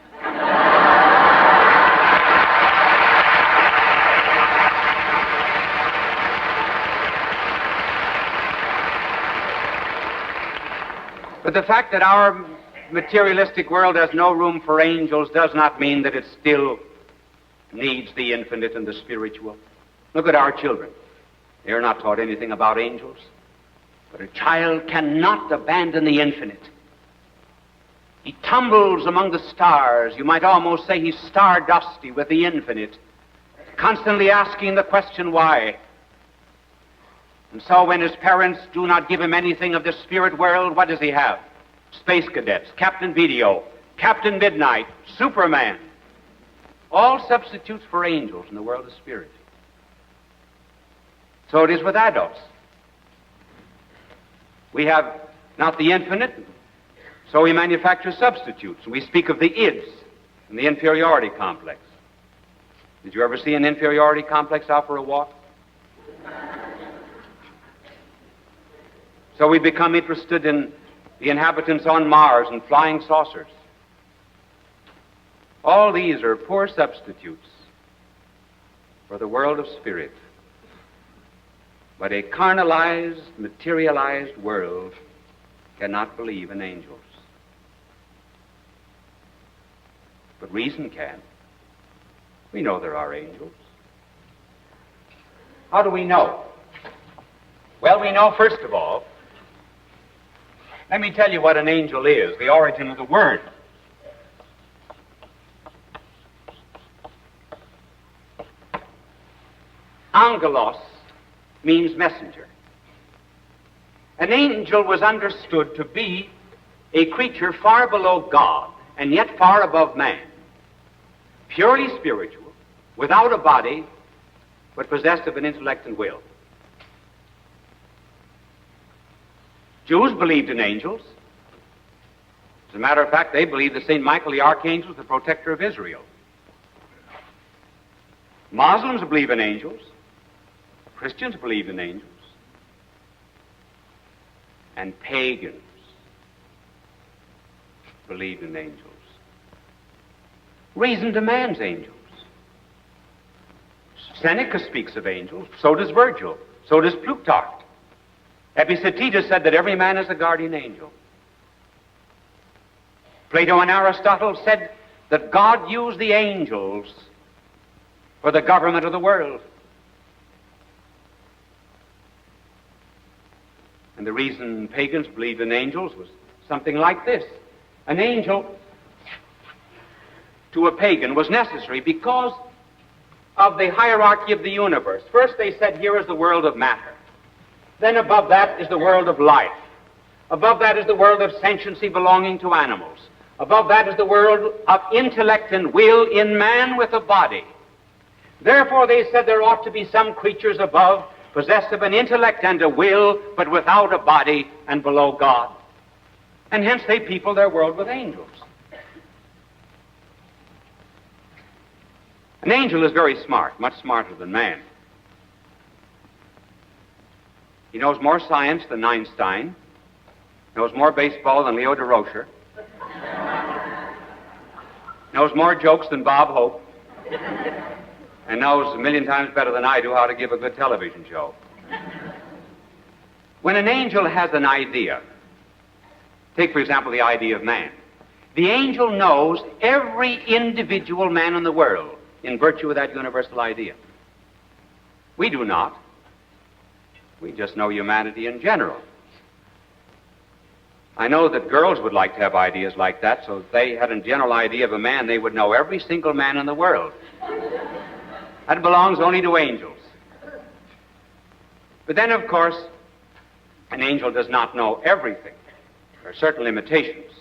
But the fact that our materialistic world has no room for angels does not mean that it still needs the infinite and the spiritual. Look at our children. They are not taught anything about angels. But a child cannot abandon the infinite. He tumbles among the stars. You might almost say he's stardusty with the infinite, constantly asking the question, why? And so when his parents do not give him anything of the spirit world, what does he have? Space cadets, Captain Video, Captain Midnight, Superman. All substitutes for angels in the world of spirit. So it is with adults. We have not the infinite, so we manufacture substitutes. And we speak of the ids and the inferiority complex. Did you ever see an inferiority complex out for a walk? So we become interested in the inhabitants on Mars and flying saucers. All these are poor substitutes for the world of spirit. But a carnalized, materialized world cannot believe in angels. But reason can. We know there are angels. How do we know? Well, we know, first of all, let me tell you what an angel is, the origin of the word. Angelos means messenger. An angel was understood to be a creature far below God and yet far above man, purely spiritual, without a body, but possessed of an intellect and will. Jews believed in angels. As a matter of fact, they believed that St. Michael the Archangel was the protector of Israel. Muslims believe in angels. Christians believe in angels. And pagans believed in angels. Reason demands angels. Seneca speaks of angels. So does Virgil. So does Plutarch. Epictetus said that every man is a guardian angel. Plato and Aristotle said that God used the angels for the government of the world. And the reason pagans believed in angels was something like this. An angel to a pagan was necessary because of the hierarchy of the universe. First they said, here is the world of matter. Then above that is the world of life. Above that is the world of sentiency belonging to animals. Above that is the world of intellect and will in man with a body. Therefore they said there ought to be some creatures above, possessed of an intellect and a will, but without a body and below God. And hence they peopled their world with angels. An angel is very smart, much smarter than man. He knows more science than Einstein, knows more baseball than Leo DeRocher, knows more jokes than Bob Hope, and knows a million times better than I do how to give a good television show. When an angel has an idea, take, for example, the idea of man, the angel knows every individual man in the world in virtue of that universal idea. We do not. We just know humanity in general. I know that girls would like to have ideas like that, so if they had a general idea of a man, they would know every single man in the world. That belongs only to angels. But then, of course, an angel does not know everything. There are certain limitations.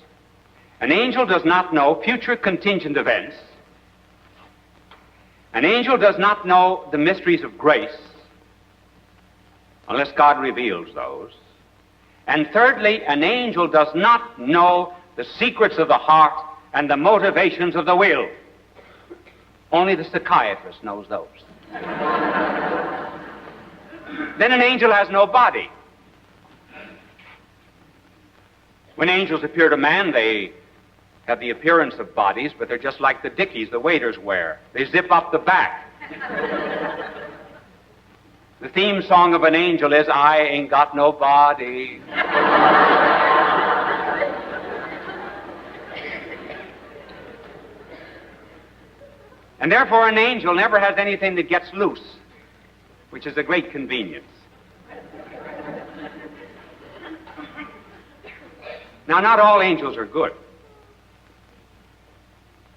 An angel does not know future contingent events. An angel does not know the mysteries of grace, unless God reveals those. And thirdly, an angel does not know the secrets of the heart and the motivations of the will. Only the psychiatrist knows those. Then an angel has no body. When angels appear to man, they have the appearance of bodies, but they're just like the dickies the waiters wear. They zip up the back. The theme song of an angel is, I ain't got no body. And therefore an angel never has anything that gets loose, which is a great convenience. Now, not all angels are good.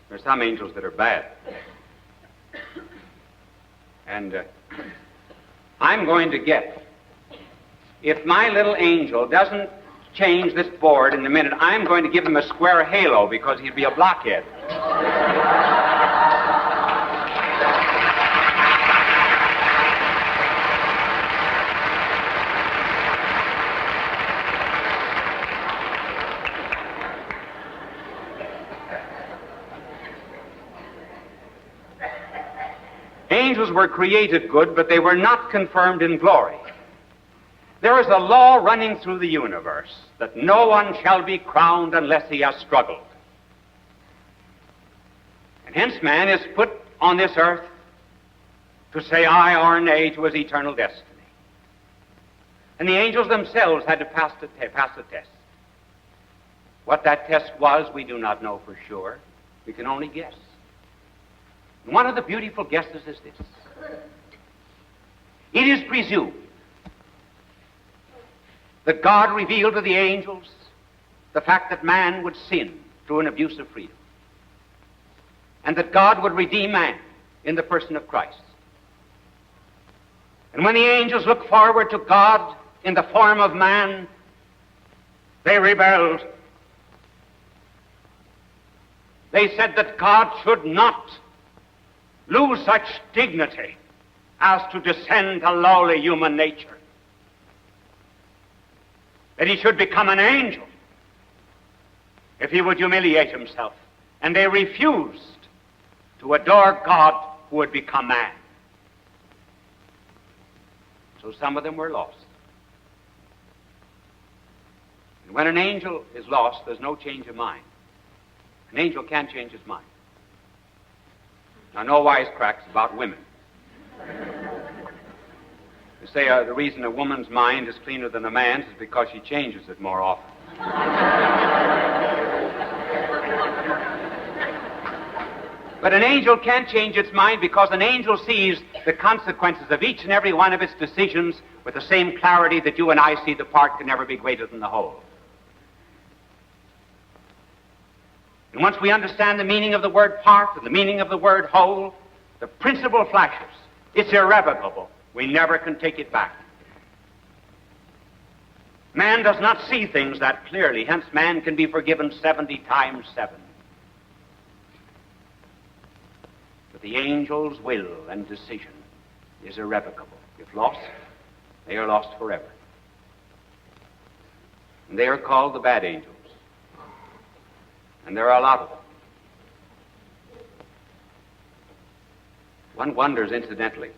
There are some angels that are bad. And I'm going to get, if my little angel doesn't change this board in a minute, I'm going to give him a square halo because he'd be a blockhead. Angels were created good, but they were not confirmed in glory. There is a law running through the universe that no one shall be crowned unless he has struggled. And hence man is put on this earth to say aye or nay to his eternal destiny. And the angels themselves had to pass the test. What that test was, we do not know for sure. We can only guess. And one of the beautiful guesses is this. It is presumed that God revealed to the angels the fact that man would sin through an abuse of freedom, and that God would redeem man in the person of Christ. And when the angels looked forward to God in the form of man, they rebelled. They said that God should not lose such dignity as to descend to lowly human nature, that he should become an angel if he would humiliate himself. And they refused to adore God who would become man. So some of them were lost. And when an angel is lost, there's no change of mind. An angel can't change his mind. Now, no wisecracks about women. You say the reason a woman's mind is cleaner than a man's is because she changes it more often. But an angel can't change its mind because an angel sees the consequences of each and every one of its decisions with the same clarity that you and I see the part can never be greater than the whole. And once we understand the meaning of the word part and the meaning of the word whole, the principle flashes. It's irrevocable. We never can take it back. Man does not see things that clearly, hence man can be forgiven 70 times 7. But the angel's will and decision is irrevocable. If lost, they are lost forever. And they are called the bad angels. And there are a lot of them. One wonders, incidentally,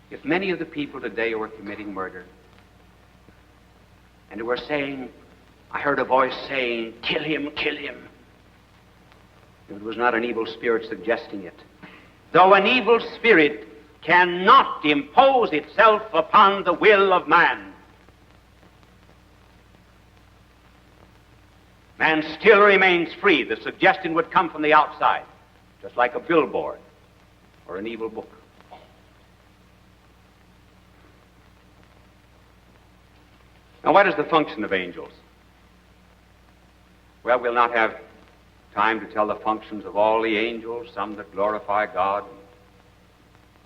if many of the people today who are committing murder and who are saying, I heard a voice saying, kill him, kill him. If it was not an evil spirit suggesting it. Though an evil spirit cannot impose itself upon the will of man, man still remains free. The suggestion would come from the outside, just like a billboard or an evil book. Now, what is the function of angels? Well, we'll not have time to tell the functions of all the angels, some that glorify God,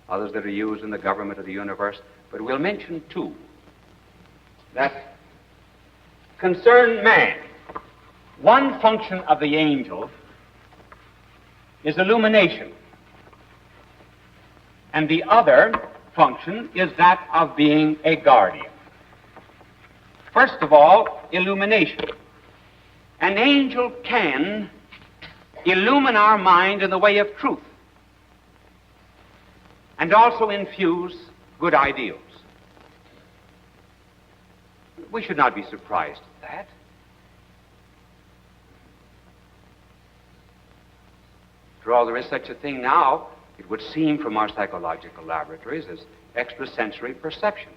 others that are used in the government of the universe, but we'll mention 2 that concern man. One function of the angel is illumination, and the other function is that of being a guardian. First of all, illumination. An angel can illumine our mind in the way of truth and also infuse good ideals. We should not be surprised at that. After all, there is such a thing now, it would seem from our psychological laboratories, as extrasensory perception,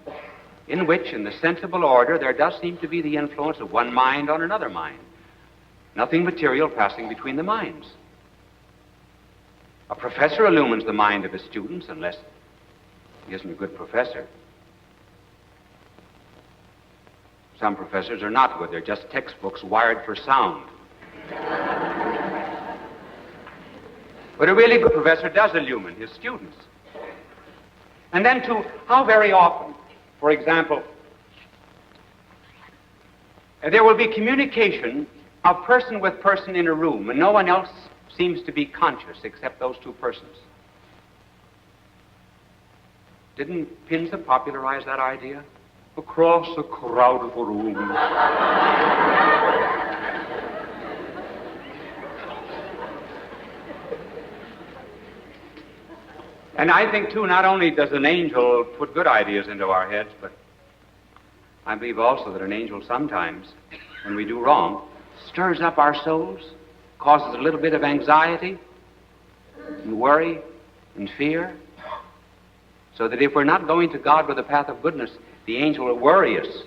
in which, in the sensible order, there does seem to be the influence of one mind on another mind. Nothing material passing between the minds. A professor illumines the mind of his students unless he isn't a good professor. Some professors are not good. They're just textbooks wired for sound. But a really good professor does illumine his students. And then, too, how very often, for example, there will be communication of person with person in a room, and no one else seems to be conscious except those two persons. Didn't Pinza popularize that idea? Across a crowded room. And I think, too, not only does an angel put good ideas into our heads, but I believe also that an angel sometimes, when we do wrong, stirs up our souls, causes a little bit of anxiety and worry and fear, so that if we're not going to God with the path of goodness, the angel will worry us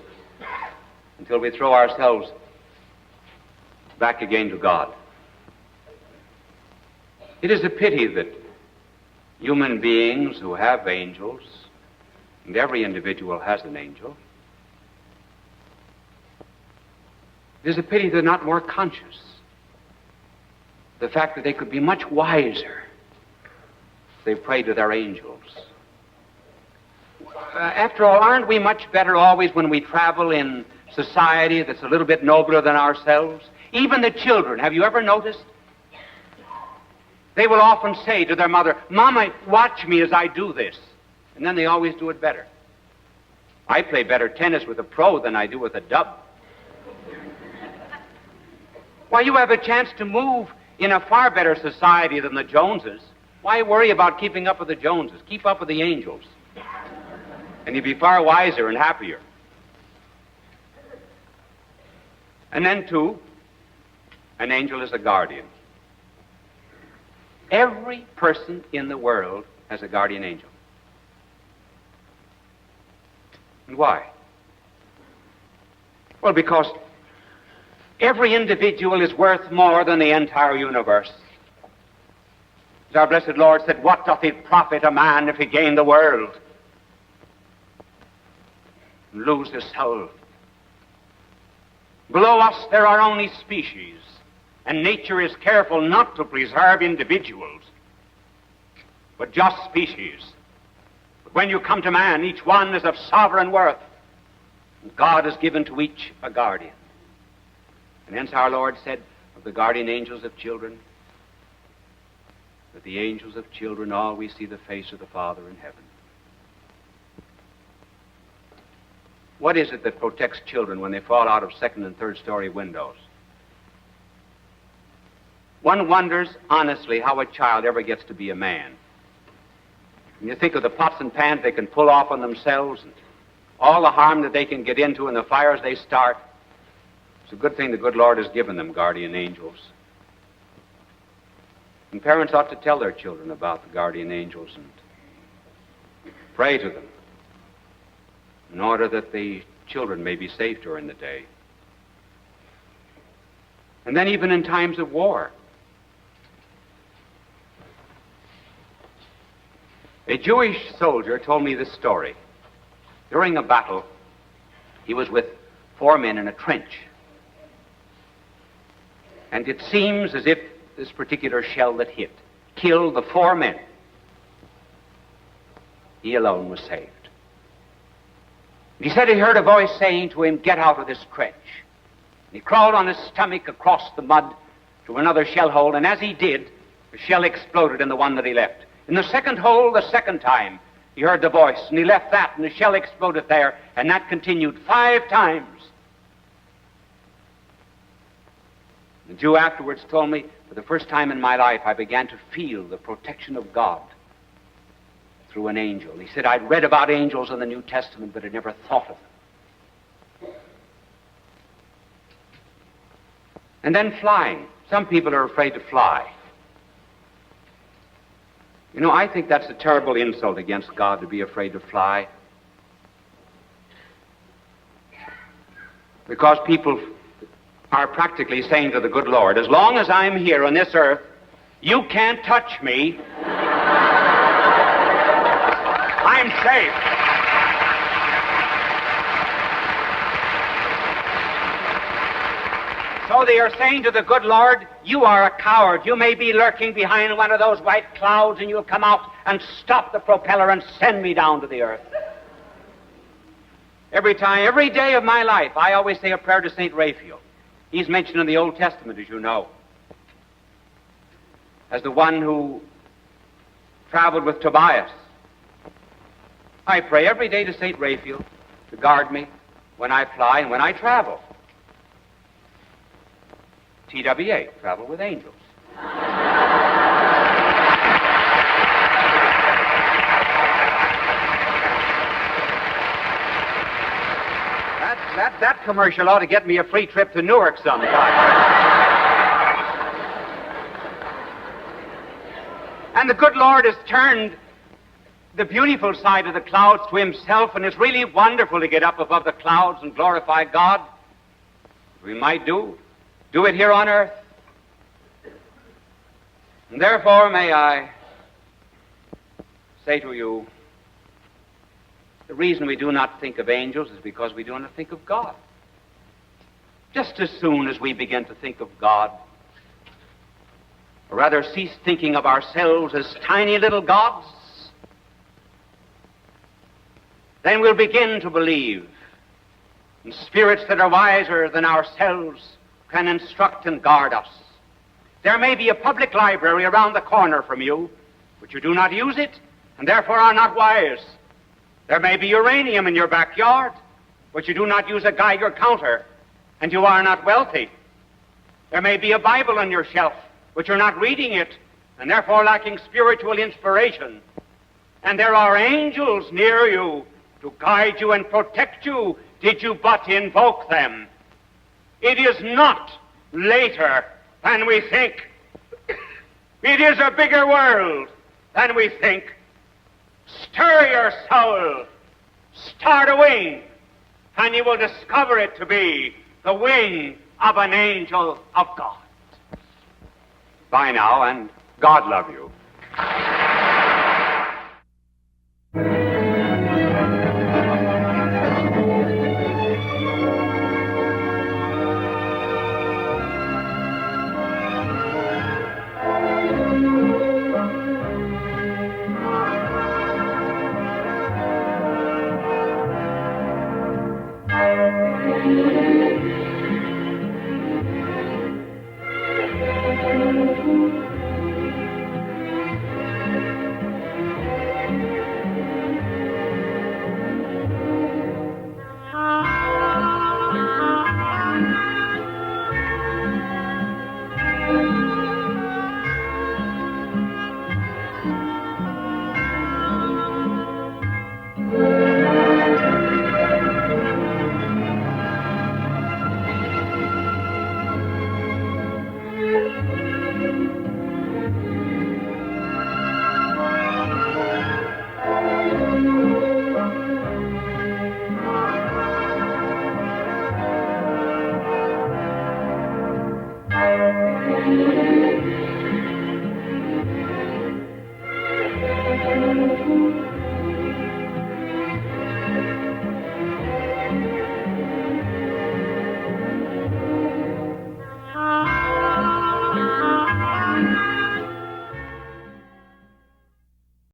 until we throw ourselves back again to God. It is a pity that human beings who have angels, and every individual has an angel, it is a pity they're not more conscious. The fact that they could be much wiser if they pray to their angels. After all, aren't we much better always when we travel in society that's a little bit nobler than ourselves? Even the children, have you ever noticed? They will often say to their mother, "Mama, watch me as I do this." And then they always do it better. I play better tennis with a pro than I do with a dub. Why, you have a chance to move in a far better society than the Joneses. Why worry about keeping up with the Joneses? Keep up with the angels. And you'd be far wiser and happier. And then, too, an angel is a guardian. Every person in the world has a guardian angel. And why? Well, because every individual is worth more than the entire universe. As our blessed Lord said, "What doth it profit a man if he gain the world and lose his soul?" Below us there are only species, and nature is careful not to preserve individuals, but just species. But when you come to man, each one is of sovereign worth, and God has given to each a guardian. And hence our Lord said of the guardian angels of children, that the angels of children always see the face of the Father in heaven. What is it that protects children when they fall out of second and third story windows? One wonders, honestly, how a child ever gets to be a man. When you think of the pots and pans they can pull off on themselves, and all the harm that they can get into and the fires they start, it's a good thing the good Lord has given them guardian angels. And parents ought to tell their children about the guardian angels and pray to them in order that the children may be safe during the day. And then even in times of war. A Jewish soldier told me this story. During a battle, he was with 4 men in a trench. And it seems as if this particular shell that hit killed the 4 men. He alone was saved. He said he heard a voice saying to him, "Get out of this trench." And he crawled on his stomach across the mud to another shell hole, and as he did, the shell exploded in the one that he left. In the second hole, the second time, he heard the voice, and he left that, and the shell exploded there, and that continued 5 times. The Jew afterwards told me, for the first time in my life, I began to feel the protection of God through an angel. He said, I'd read about angels in the New Testament, but had never thought of them. And then flying. Some people are afraid to fly. You know, I think that's a terrible insult against God to be afraid to fly. Because people are practically saying to the good Lord, as long as I'm here on this earth, you can't touch me. I'm safe. So they are saying to the good Lord, you are a coward. You may be lurking behind one of those white clouds, and you'll come out and stop the propeller and send me down to the earth. Every day of my life, I always say a prayer to St. Raphael. He's mentioned in the Old Testament, as you know, as the one who traveled with Tobias. I pray every day to St. Raphael to guard me when I fly and when I travel. TWA, travel with angels. That commercial ought to get me a free trip to Newark sometime. And the good Lord has turned the beautiful side of the clouds to himself, and it's really wonderful to get up above the clouds and glorify God. We might do it here on earth. And therefore, may I say to you, the reason we do not think of angels is because we do not think of God. Just as soon as we begin to think of God, or rather cease thinking of ourselves as tiny little gods, then we'll begin to believe in spirits that are wiser than ourselves can instruct and guard us. There may be a public library around the corner from you, but you do not use it, and therefore are not wise. There may be uranium in your backyard, but you do not use a Geiger counter, and you are not wealthy. There may be a Bible on your shelf, but you're not reading it, and therefore lacking spiritual inspiration. And there are angels near you to guide you and protect you, did you but invoke them. It is not later than we think. It is a bigger world than we think. Stir your soul, start a wing, and you will discover it to be the wing of an angel of God. Bye now, and God love you.